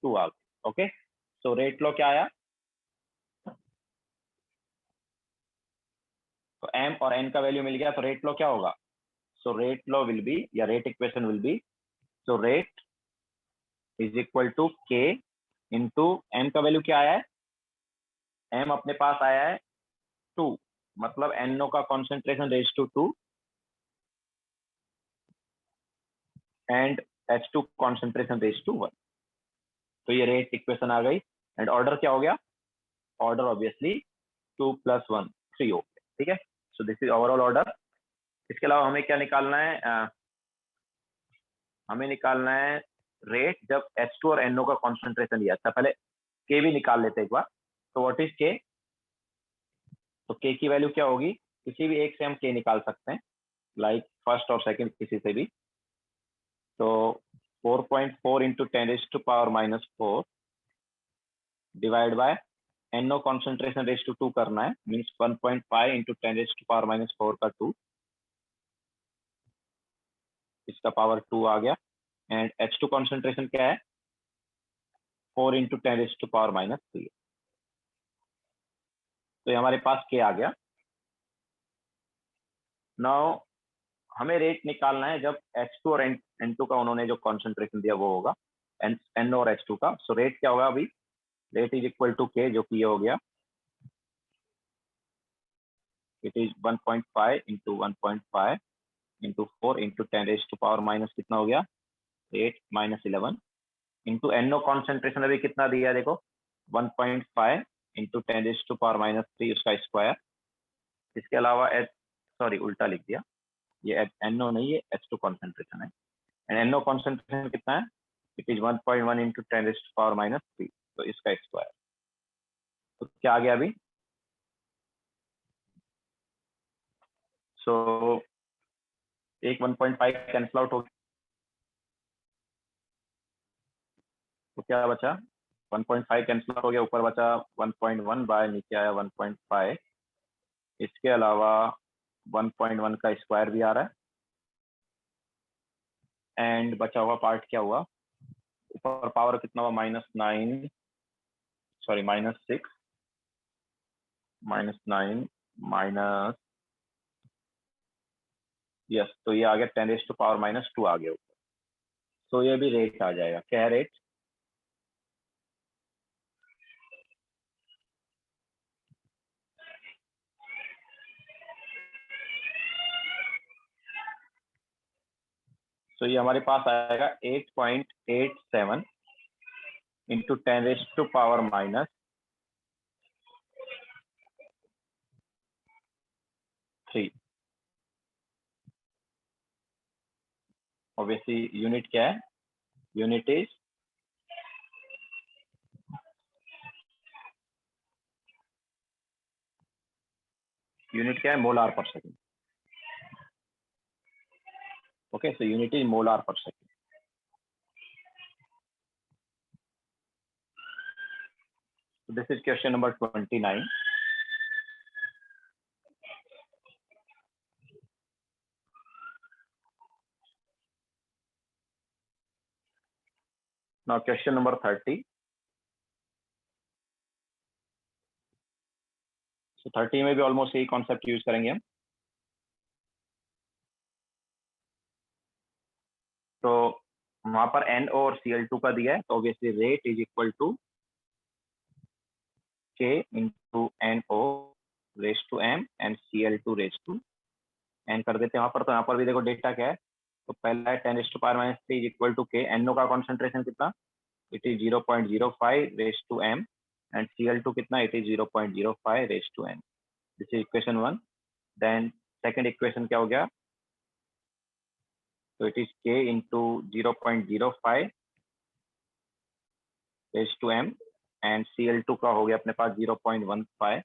2 आ गई। ओके, सो रेट लो क्या आया, तो M और N का वैल्यू मिल गया, तो रेट लो क्या होगा, so rate law will be, या rate equation will be, so rate is equal to K into M का वैल्यू क्या आया है, M अपने पास आया है 2, मतलब NO का concentration raise to 2 and H2 concentration raise to 1। तो ये रेट इक्वेशन आ गई। एंड ऑर्डर क्या हो गया, ऑर्डर ऑब्वियसली 2 + 1 3 हो गया। ठीक है, सो दिस इज ओवरऑल ऑर्डर। इसके अलावा हमें क्या निकालना है, हमें निकालना है रेट जब H2 और NO का कॉन्सेंट्रेशन लिया। अच्छा पहले K भी निकाल लेते एक बार। तो व्हाट इज K, तो K की वैल्यू क्या होगी, किसी भी एक से हम K निकाल सकते हैं, लाइक फर्स्ट और सेकंड किसी से भी। तो 4.4 into 10⁻⁻4 divide by NO concentration raise to 2 करना है, मीन्स 1.5 इंटू 10⁻⁴ का 2, इसका पावर 2 आ गया। एंड H2 कॉन्सेंट्रेशन क्या है, 4 इंटू 10⁻⁻3। तो ये हमारे पास K आ गया। नाउ हमें रेट निकालना है जब H2 और N2 का उन्होंने जो कॉन्सेंट्रेशन दिया वो होगा NO और H2 का। सो रेट क्या होगा अभी, rate is equal to K, जो कि ये हो गया, it is 1.5 into 1.5 into 4 into 10⁻⁻ कितना हो गया, 8 - 11 इंटू NO कॉन्सेंट्रेशन अभी कितना दिया देखो, 1.5 इंटू 10⁻⁻3 उसका स्क्वायर। इसके अलावा सॉरी उल्टा लिख दिया, ये NO नहीं, ये H2 कॉन्सेंट्रेशन है। एंड NO कॉन्सेंट्रेशन कितना है, इट इज 1.1 इंटू 10⁻3, तो इसका स्क्वायर। तो क्या आ गया अभी, सो एक 1.5 कैंसिल आउट हो गया, तो क्या बचा, 1.5 कैंसिल आउट हो गया, ऊपर बचा 1.1 बाय नीचे आया 1.5। इसके अलावा 1.1 का स्क्वायर भी आ रहा है एंड बचा हुआ पार्ट क्या हुआ, ऊपर पावर कितना हुआ, -9, सॉरी -6, -9 माइनस, यस, तो ये आ गया 10⁻⁻² आ गया ऊपर। तो ये भी रेट आ जाएगा, क्या है रेट, तो ये हमारे पास आएगा 8.87 इंटू 10⁻⁻³ ऑब्वियसली यूनिट क्या है, यूनिट इज क्या है, मोलार पर second. Okay, so unit is molar पर second. So this is question number 29. Now question number 30. So 30 में भी ऑलमोस्ट यही कॉन्सेप्ट यूज करेंगे हम। तो वहां पर NO और Cl2 का दिया है, तो obviously rate is equal to K into NO raise to M and Cl2 raise to N कर देते हैं वहां पर। तो यहाँ पर भी देखो डेटा क्या है, तो पहला है 10⁻³ is equal to K। NO का कॉन्सेंट्रेशन कितना, it is 0.05 raise to M and Cl2 कितना, it is 0.05 raise to N। This is equation 1। Then second equation क्या हो गया, तो it is K into 0.05 raise to M and Cl2 का हो गया अपने पास 0.15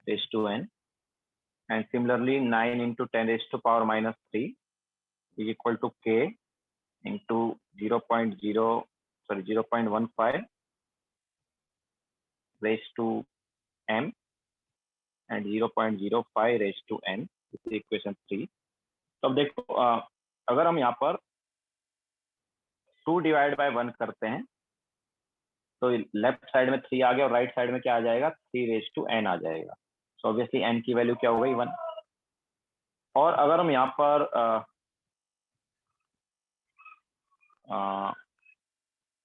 raise to N and similarly 9 into 10⁻⁻³ is equal to K into 0.15 raised to M and 0.05 raised to N। This is equation 3। तो अब देखो अगर हम यहाँ पर 2 डिवाइड बाय 1 करते हैं तो लेफ्ट साइड में 3 आ गया और राइट साइड में क्या आ जाएगा, 3 रेज टू N आ जाएगा। सो ऑब्वियसली N की वैल्यू क्या हो गई, 1। और अगर हम यहाँ पर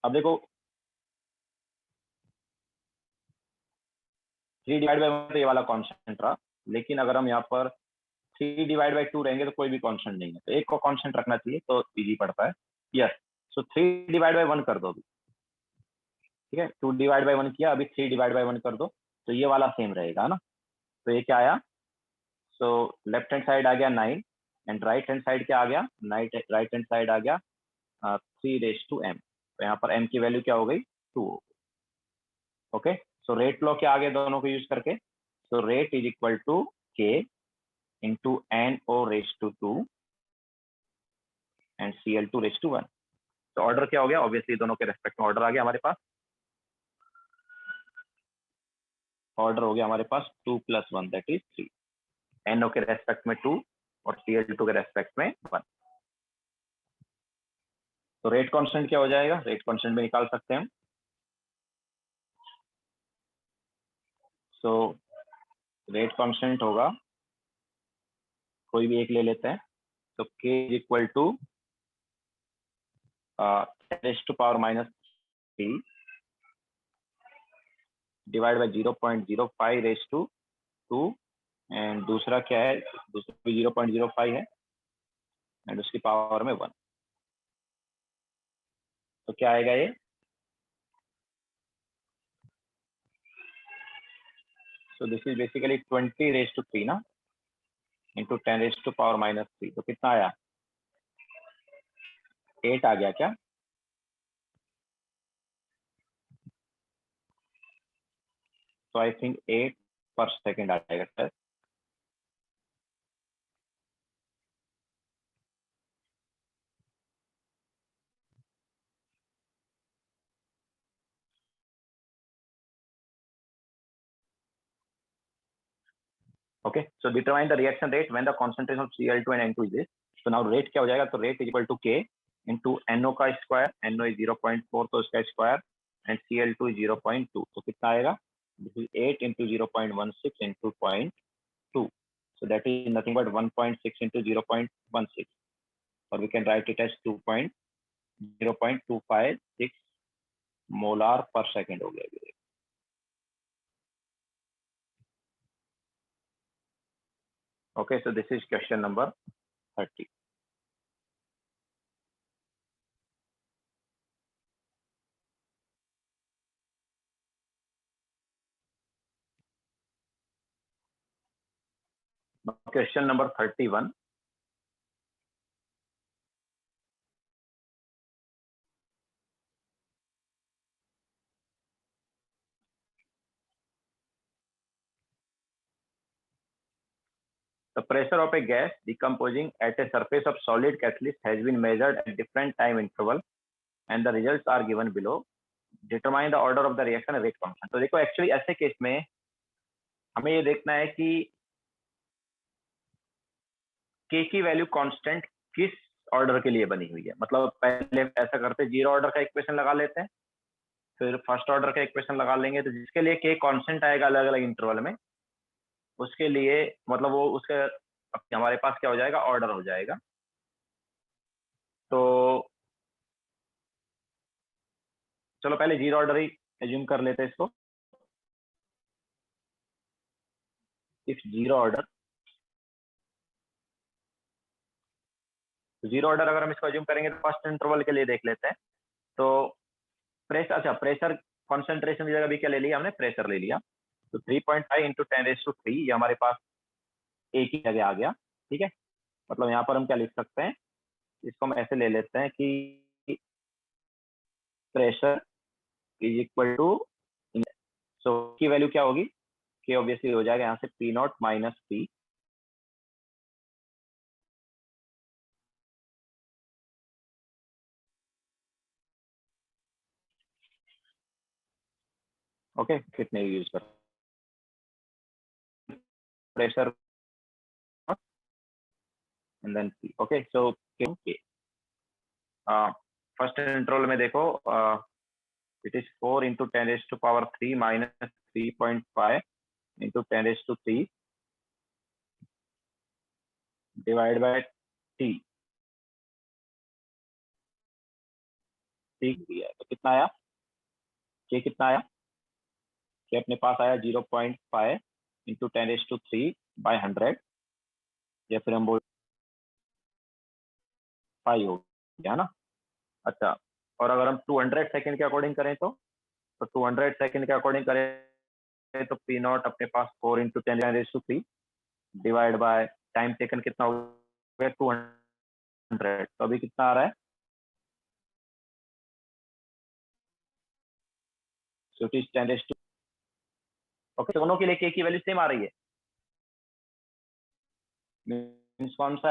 अब देखो 3 डिवाइड बाय 1 तो ये वाला कॉन्स्टेंट रहा, लेकिन अगर हम यहाँ पर 3 डिवाइड बाय 2 रहेंगे तो कोई भी कांस्टेंट नहीं है, तो एक को कांस्टेंट रखना चाहिए तो इजी पड़ता है। यस, सो 3 डिवाइड बाय 1 कर दो अभी, ठीक है, 2 डिवाइड बाय 1 किया, अभी 3 डिवाइड बाय 1 कर दो तो ये वाला सेम रहेगा ना। तो ये क्या आया, सो लेफ्ट हैंड साइड आ गया 9 एंड राइट हैंड साइड क्या आ गया, राइट हैंड साइड आ गया 3 रेज टू M। तो यहाँ पर M की वैल्यू क्या हो गई, 2। ओके, सो रेट लॉ क्या आ गया दोनों को यूज करके, so rate is equal to K into NO raise to 2 and Cl2 raise to 1। तो ऑर्डर क्या हो गया, ऑब्वियसली दोनों के रेस्पेक्ट में ऑर्डर आ गया हमारे पास। ऑर्डर हो गया हमारे पास 2 + 1 दैट इज 3। NO के रेस्पेक्ट में 2 और Cl2 के रेस्पेक्ट में 1। तो रेट कांस्टेंट क्या हो जाएगा, रेट कांस्टेंट में निकाल सकते हैं हम। सो रेट कांस्टेंट होगा, कोई भी एक ले लेते हैं, तो K is equal to 10⁻³ divide by 0.05 raise to 2 and दूसरा क्या है, दूसरा भी 0.05 है एंड उसकी पावर में 1। तो क्या आएगा ये, so this is basically 20 raise to 3 ना, इंटू 10⁻⁻³ तो कितना आया, 8 आ गया क्या, तो आई थिंक 8 पर सेकेंड आ जाएगा sir. Okay, so determine the reaction rate when the concentration of Cl2 and N2 is this। तो नाउ रेट क्या हो जाएगा, तो रेट इज इक्वल टू के इंटू NO का स्क्वायर, NO इज 0.4 तो उसका स्क्वायर, एंड Cl2 इज 0.2, तो कितना आएगा, this is 8 into 0.16 into 0.2, so that is nothing but 1.6 into 0.16, or we can write it as 0.256 molar per second हो गया। Okay, so this is question number 30. Question number 31. The pressure of a gas decomposing at a surface of solid catalyst has been measured at different time interval and the results are given below. Determine the order of the reaction and rate constant. तो देखो actually ऐसे case में हमें ये देखना है कि K की वैल्यू कांस्टेंट किस ऑर्डर के लिए बनी हुई है। मतलब पहले ऐसा करते हैं, जीरो ऑर्डर का इक्वेशन लगा लेते हैं, फिर फर्स्ट ऑर्डर का इक्वेशन लगा लेंगे, तो जिसके लिए K कांस्टेंट आएगा अलग अलग इंटरवल में, उसके लिए मतलब वो उसके हमारे पास क्या हो जाएगा, ऑर्डर हो जाएगा। तो चलो पहले जीरो ऑर्डर ही एज्यूम कर लेते हैं इसको। If zero order, zero order अगर हम इसको एज्यूम करेंगे तो फर्स्ट इंटरवल के लिए देख लेते हैं। तो प्रेशर, अच्छा प्रेशर कॉन्सेंट्रेशन की जगह भी क्या ले लिया हमने, प्रेशर ले लिया। तो 3.5 इंटू 10⁻³ ये हमारे पास एक ही जगह आ गया, ठीक है। मतलब यहाँ पर हम क्या लिख सकते हैं, इसको हम ऐसे ले लेते हैं कि प्रेशर इज इक्वल टू, सो की वैल्यू क्या होगी, के ऑब्वियसली हो जाएगा यहाँ से P0 माइनस P, ओके। कितने यूज कर pressure and then P, okay. So के फर्स्ट इंटरवल में देखो it is 4 into 10⁻³ minus 3.5 into 10⁻³ divide by T, ठीक दिया है। तो कितना आया, के कितना आया, के अपने पास आया 0.5 इंटू 10⁻³ बाय 100, या फिर हम बोल 5 हो गया ना। अच्छा, और अगर हम 200 सेकंड के अकॉर्डिंग करें तो 200 सेकंड के अकॉर्डिंग करें तो P0 अपने पास 4 into 10⁻³ divide by time taken कितना हो गया 200, तो अभी कितना आ रहा है, सो इट इज 10⁻²। ओके, दोनों के लिए के की वैल्यू सेम आ रही है, मींस कौन सा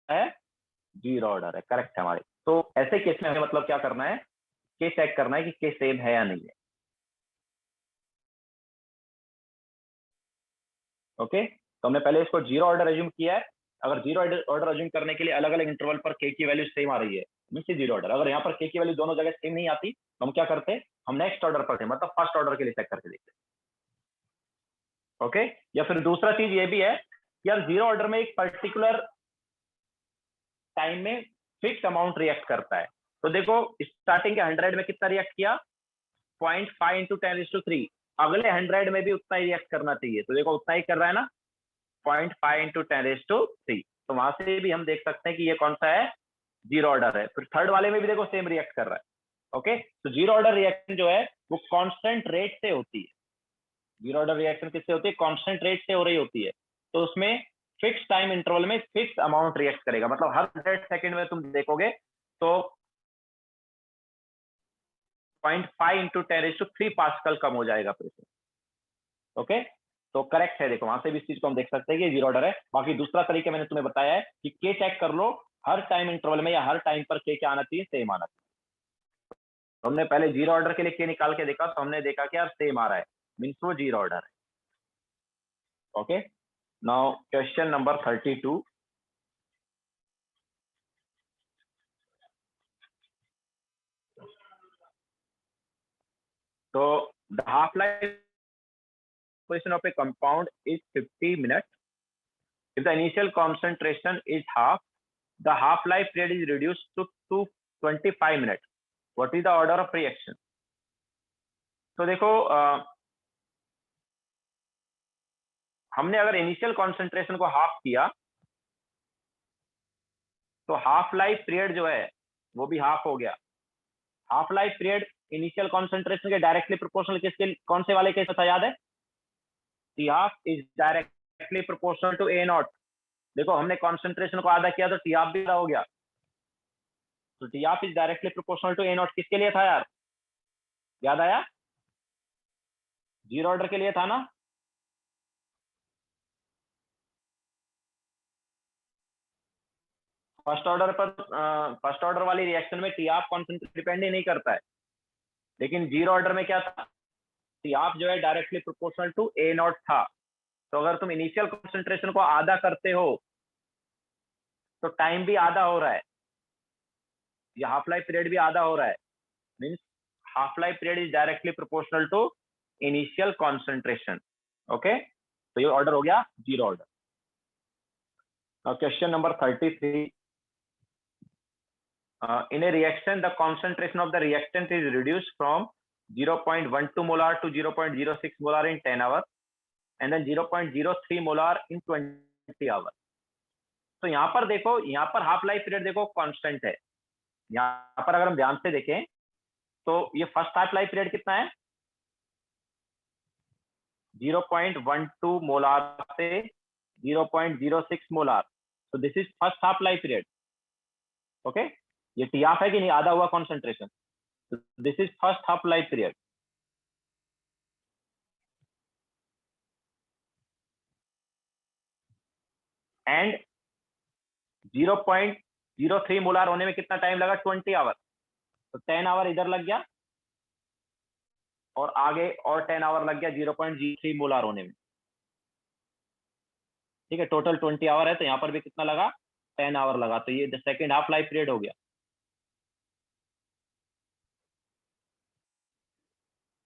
है, जीरो ऑर्डर है, करेक्ट है हमारे। तो ऐसे केस में हमें मतलब क्या करना है, के चेक करना है कि के सेम है या नहीं है। ओके, तो हमने पहले इसको जीरो ऑर्डर एज्यूम किया है। अगर जीरो ऑर्डर एज्यूम करने के लिए अलग अलग इंटरवल पर के की वैल्यू सेम आ रही है, मींस जीरो ऑर्डर। अगर यहाँ पर के की वैल्यू दोनों जगह सेम नहीं आती तो हम क्या करते हैं, हम नेक्स्ट ऑर्डर पर थे, मतलब फर्स्ट ऑर्डर के लिए चेक करके देखते हैं। ओके, या फिर दूसरा चीज ये भी है कि यार जीरो ऑर्डर में एक पर्टिकुलर टाइम में फिक्स अमाउंट रिएक्ट करता है। तो देखो स्टार्टिंग के 100 में कितना रिएक्ट किया, 0.5 इंटू 10⁻³, अगले 100 में भी उतना ही रिएक्ट करना चाहिए, तो देखो उतना ही कर रहा है ना, 0.5 इंटू 10⁻³। तो वहां से भी हम देख सकते हैं कि ये कौन सा है, जीरो ऑर्डर है। फिर थर्ड वाले में भी देखो सेम रिएक्ट कर रहा है। ओके, तो जीरो ऑर्डर रिएक्शन जो है वो कांस्टेंट रेट से होती है। जीरो ऑर्डर रिएक्शन किससे होती है, कांस्टेंट रेट से हो रही होती है। तो उसमें फिक्स टाइम इंटरवल में फिक्स अमाउंट रिएक्ट करेगा, मतलब हर 100 सेकंड में तुम देखोगे तो 0.5 इंटू 10⁻³ पास्कल कम हो जाएगा प्रेशर। ओके, तो करेक्ट है, देखो वहां से भी इस चीज को हम देख सकते हैं कि जीरो ऑर्डर है। बाकी दूसरा तरीका मैंने तुम्हें बताया है कि के चेक कर लो, हर टाइम इंटरवल में या हर टाइम पर के क्या आना चाहिए, सेम आना चाहिए। तो हमने पहले जीरो ऑर्डर के लिए के निकाल के देखा, तो हमने देखा कि यार सेम आ रहा है, मीन्स वो जीरो ऑर्डर है। Okay, now question number 32. So the half-life position of a compound is 50 minutes. If the initial concentration is half, the half-life period is reduced to 25 minutes. What is the order of reaction? तो देखो हमने अगर initial concentration को half किया तो half life period जो है वो भी हाफ हो गया. Half life period initial concentration के डायरेक्टली प्रोपोर्शनल किसके कौन से वाले केस था याद है? T half is directly proportional to A naught. देखो हमने कॉन्सेंट्रेशन को आधा किया तो टी हाफ भी आधा हो गया. तो T half is directly proportional to A naught किसके लिए था यार? याद आया? जीरो ऑर्डर के लिए था ना. फर्स्ट ऑर्डर वाली रिएक्शन में टी हाफ कॉन्सेंट्रेशन डिपेंड ही नहीं करता है. लेकिन जीरो ऑर्डर में क्या था? टी हाफ जो है directly proportional to A naught था. तो अगर तुम इनिशियल कॉन्सेंट्रेशन को आधा करते हो तो टाइम भी आधा हो रहा है, या हाफ लाइफ पीरियड भी आधा हो रहा है. Means half life period is directly proportional to initial concentration. Okay, तो ये ऑर्डर हो गया zero order. Now question number 33. In a reaction, the concentration of the reactant is reduced from 0.12 molar to 0.06 molar in 10 hours, and then 0.03 molar in 20 hours. तो यहाँ पर देखो, यहाँ पर हाफ लाइफ पीरियड देखो कांस्टेंट है. यहाँ पर अगर हम ध्यान से देखें तो ये फर्स्ट हाफ लाइफ पीरियड कितना है? 0.12 मोलार से 0.06 मोलार. तो this is first half life period. Okay, ये टी हाफ है कि नहीं? आधा हुआ concentration. This is first half life period. And 0.03 molar होने में कितना टाइम लगा? 20 आवर. तो 10 आवर इधर लग गया और आगे और 10 आवर लग गया 0.03 मोलार होने में. ठीक है, टोटल 20 आवर है, तो यहाँ पर भी कितना लगा? 10 आवर लगा. तो ये सेकेंड हाफ लाइफ पीरियड हो गया.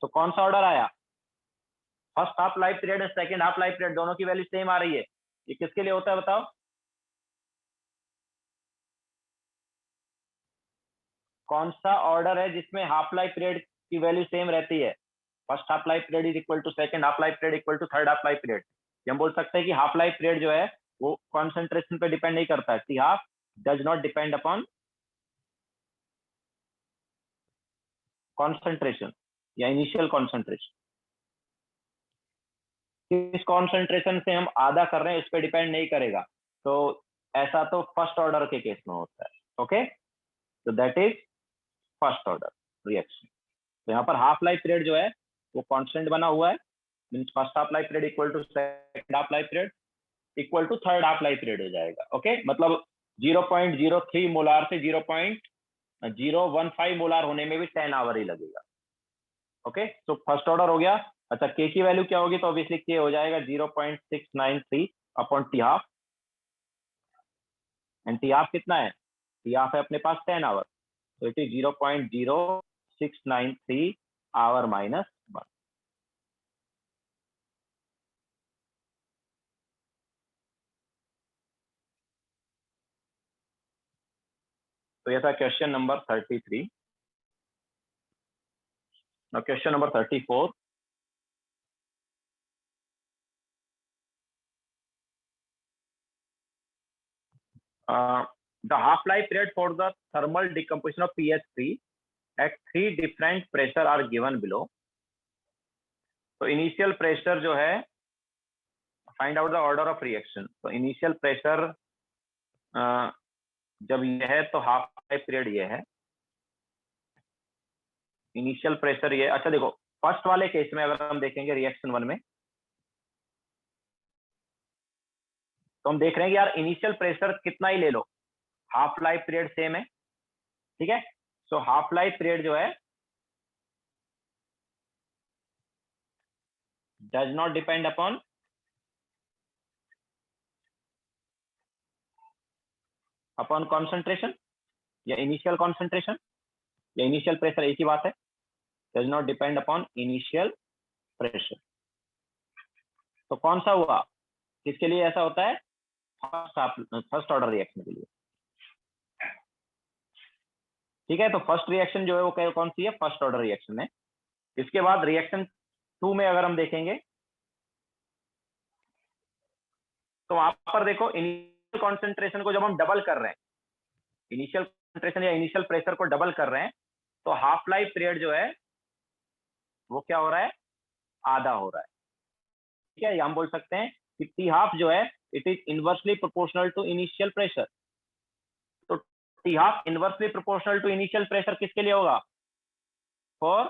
तो कौन सा ऑर्डर आया? फर्स्ट हाफ लाइफ पीरियड और सेकेंड हाफ लाइफ पीरियड दोनों की वैल्यू सेम आ रही है. ये किसके लिए होता है बताओ? कौन सा ऑर्डर है जिसमें हाफ लाइफ पीरियड की वैल्यू सेम रहती है? First half life period is equal to second half life period equal to third half life period. हम बोल सकते हैं कि हाफ लाइफ पीरियड जो है वो कॉन्सेंट्रेशन पे डिपेंड नहीं करता है. T half does not depend upon concentration या इनिशियल कॉन्सेंट्रेशन. किस कॉन्सेंट्रेशन से हम आधा कर रहे हैं इस पे डिपेंड नहीं करेगा. तो ऐसा तो फर्स्ट ऑर्डर के केस में होता है. ओके, तो that is first order reaction. तो यहाँ पर हाफ लाइफ पीरियड जो है वो कांस्टेंट बना हुआ है. Means first half life period equal to second half life period equal to third half life period हो जाएगा. ओके, मतलब 0.03 मोलार से 0.015 मोलार होने में भी 10 आवर ही लगेगा. ओके, तो फर्स्ट ऑर्डर हो गया. अच्छा, के की वैल्यू क्या होगी? तो ऑब्वियसली के हो जाएगा 0.693 upon T half. And T half कितना है? टी हाफ है अपने पास 10 आवर. तो इट इज 0.0693 आवर माइनस 1. तो ये था question number 33. Now question number 34. The half-life period for the thermal decomposition of PH3 at 3 different pressure are given below. तो initial pressure जो है, find out the order of reaction. तो initial pressure जब ये है तो हाफ लाइफ पीरियड ये है. इनिशियल प्रेशर ये. अच्छा देखो, फर्स्ट वाले केस में अगर हम देखेंगे रिएक्शन 1 में, तो हम देख रहे हैं कि यार इनिशियल प्रेशर कितना ही ले लो, हाफ लाइफ पीरियड सेम है. ठीक है, सो हाफ लाइफ पीरियड जो है does not depend upon upon concentration या इनिशियल कॉन्सेंट्रेशन या इनिशियल प्रेशर, एक ही बात है। Does not depend upon initial pressure. तो कौन सा हुआ, किसके लिए ऐसा होता है? फर्स्ट ऑर्डर रिएक्शन के लिए। ठीक है, तो फर्स्ट रिएक्शन जो है वो कौन सी है? फर्स्ट ऑर्डर रिएक्शन है। इसके बाद रिएक्शन 2 में अगर हम देखेंगे तो वहां पर देखो इनिशियल कॉन्सेंट्रेशन को जब हम डबल कर रहे हैं, इनिशियल कॉन्सेंट्रेशन या इनिशियल प्रेशर को डबल कर रहे हैं, तो हाफ लाइफ पीरियड जो है वो क्या हो रहा है? आधा हो रहा है। ठीक है, हम बोल सकते हैं कि टी हाफ जो है it is inversely proportional to initial pressure. तो T half inversely proportional to initial pressure किसके लिए होगा? For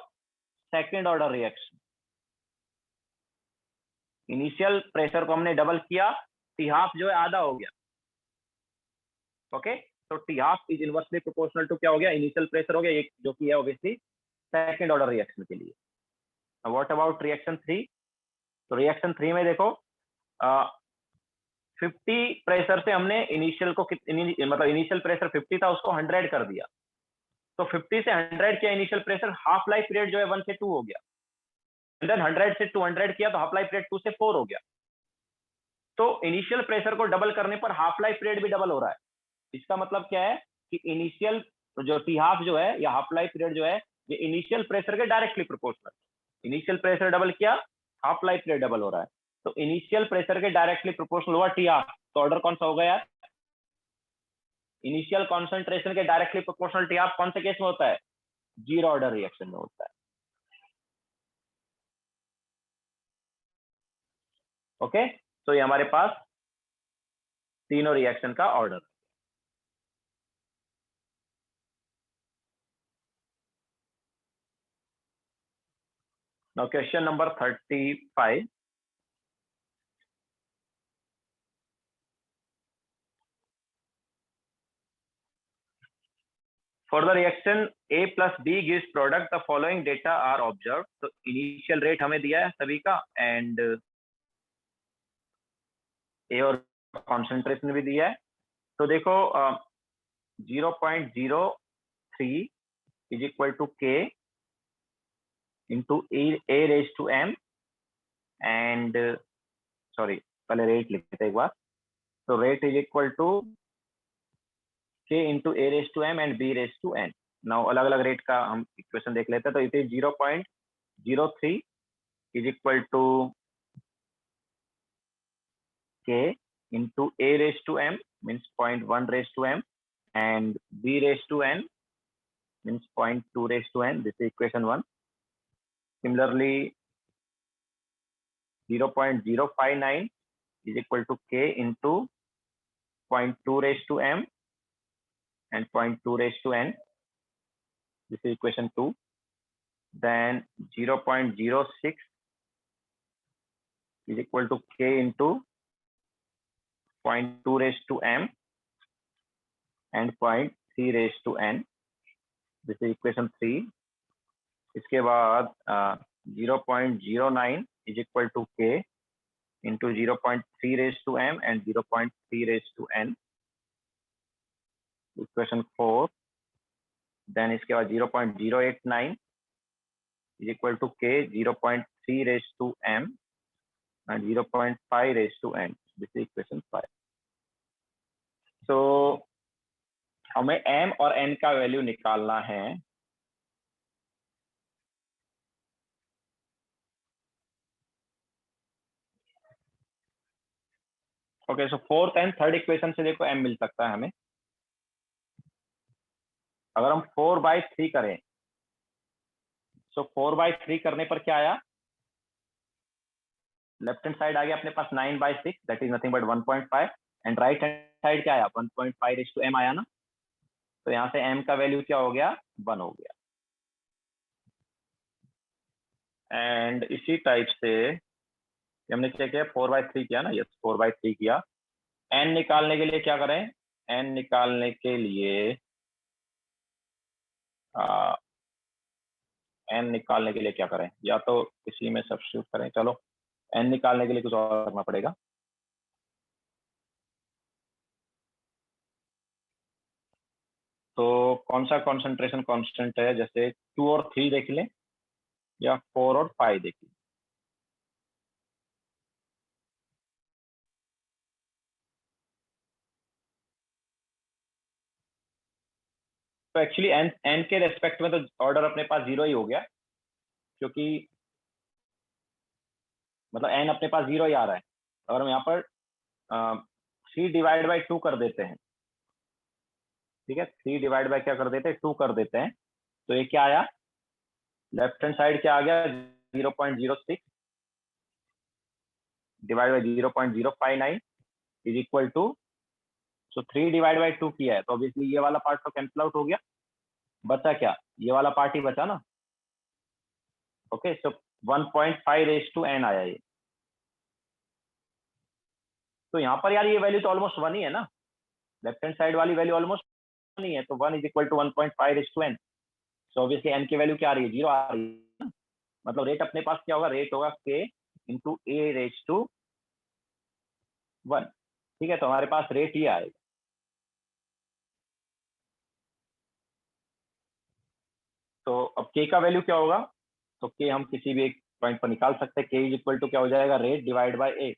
second order reaction. Initial pressure को हमने डबल किया, टी हाफ जो है आधा हो गया। ओके, तो T half is inversely proportional to क्या हो गया? इनिशियल प्रेशर हो गया, एक जो कि है ऑब्वियसली सेकेंड ऑर्डर रिएक्शन के लिए। What about reaction 3? तो रिएक्शन 3 में देखो 50 प्रेशर से हमने इनिशियल को मतलब इनिशियल प्रेशर 50 था, उसको 100 कर दिया। तो 50 से 100 किया initial pressure, half life period जो है 1 से 2 हो गया। देन 100 से 200 किया तो हाफ लाइफ पीरियड 2 से 4 हो गया। तो इनिशियल प्रेशर को डबल करने पर हाफ लाइफ पीरियड भी डबल हो रहा है। इसका मतलब क्या है कि इनिशियल जो टी हाफ जो है या हाफ लाइफ पीरियड जो है ये इनिशियल प्रेशर के directly proportional. Initial pressure double किया, हाफ लाइफ पीरियड डबल हो रहा है। तो इनिशियल प्रेशर के डायरेक्टली प्रोपोर्शनल हुआ टी हाफ। तो ऑर्डर कौन सा होगा यार? इनिशियल कॉन्सेंट्रेशन के डायरेक्टली प्रोपोर्शनल टी हाफ कौन से केस में होता है? जीरो ऑर्डर रिएक्शन में होता है। ओके, तो ये हमारे पास तीनों रिएक्शन का order. Now question number 35। For the reaction A plus B gives product, the following data are observed. तो इनिशियल रेट हमें दिया है सभी का, एंड ए और कॉन्सेंट्रेशन भी दिया है। तो देखो 0.03 इज इक्वल टू के into A raise to m, and sorry पहले रेट लिखते एक बार। तो रेट इज इक्वल टू के into A raise to m and B raise to n. Now अलग अलग रेट का हम इक्वेशन देख लेते हैं। तो it is 0.03 is equal to k into a raised to m means 0.1 raised to m and b raised to n means 0.2 raised to n. This is equation 1. Similarly, 0.059 is equal to k into 0.2 raised to m and 0.2 raised to n. This is equation 2. Then 0.06 is equal to k into 0.2 raised to m and 0.3 raised to n. This is equation 3. इसके बाद 0.09 is equal to k into 0.3 raised to m and 0.3 raised to n. Equation 4. Then इसके बाद 0.089 is equal to k 0.3 raised to m and 0.5 raised to n. This is equation 5. So हमें m और n का value निकालना है। Okay, so fourth and third equation से देखो m मिल सकता है हमें। अगर हम 4/3 करें, सो 4/3 करने पर क्या आया? लेफ्ट हैंड साइड आ गया अपने पास 9/6, that is nothing but 1.5, and right hand side क्या आया? 1.5 रेज़ टू m आया ना। तो यहाँ से m का वैल्यू क्या हो गया? 1 हो गया। एंड इसी टाइप से हमने क्या किया? 4/3 किया ना, यस 4/3 किया। n निकालने के लिए क्या करें? n निकालने के लिए n निकालने के लिए क्या करें? या तो इसी में सब्स्टिट्यूट करें। चलो n निकालने के लिए कुछ और करना पड़ेगा। तो कौन सा कॉन्सेंट्रेशन कांस्टेंट है, जैसे 2 और 3 देख लें या 4 और 5 देख लें। तो एक्चुअली एन एन के रेस्पेक्ट में तो ऑर्डर अपने पास 0 ही हो गया, क्योंकि मतलब एन अपने पास 0 ही आ रहा है। अगर हम यहाँ पर 3/2 कर देते हैं, ठीक है, 3/2 क्या कर देते हैं, 2 कर देते हैं, तो ये क्या आया, लेफ्ट हैंड साइड क्या आ गया, 0.06 divide by 0.059 is equal to, so 3/2 किया है, तो ऑब्वियसली ये वाला पार्ट तो कैंसिल आउट हो गया, बचा क्या, ये वाला पार्ट ही बचा ना। ओके, सो 1.5 आया ये। तो यहाँ पर यार ये वैल्यू तो ऑलमोस्ट 1 ही है ना, लेफ्ट हैंड साइड वाली वैल्यू ऑलमोस्ट 1 ही है, तो 1 is equal to 1.5 so obviously n की वैल्यू क्या आ रही है, 0 आ रही है ना। मतलब रेट अपने पास क्या होगा, रेट होगा k इंटू a⁻1। ठीक है, तो हमारे पास रेट ये आएगा। तो अब k का वैल्यू क्या होगा, तो k हम किसी भी एक पॉइंट पर निकाल सकते हैं, k इज इक्वल टू क्या हो जाएगा, रेट डिवाइड बाय a।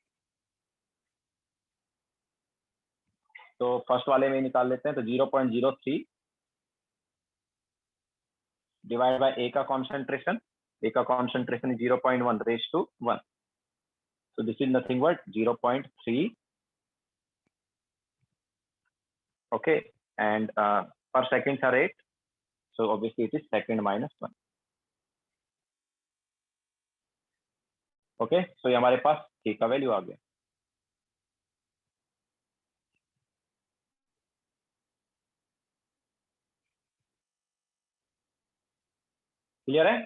तो फर्स्ट वाले में निकाल लेते हैं, तो 0.03 डिवाइड बाय a का कॉन्सेंट्रेशन, a का concentration 0.1 so this is nothing but 0.3, okay, and per second का rate, so obviously it is second minus 1, okay, so ये हमारे पास k का वैल्यू आ गया। क्लियर है,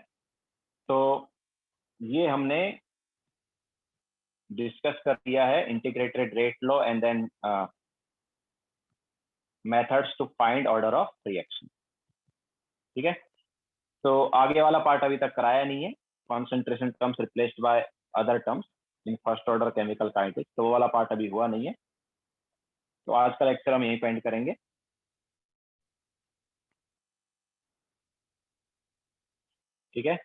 तो ये हमने डिस्कस कर दिया है integrated rate law and then methods to find order of reaction. ठीक है, तो आगे वाला पार्ट अभी तक कराया नहीं है, concentration terms replaced by other terms in first order chemical kinetics, तो वो वाला पार्ट अभी हुआ नहीं है। तो आज का लेक्चर हम यहीं पे एंड करेंगे। ठीक है।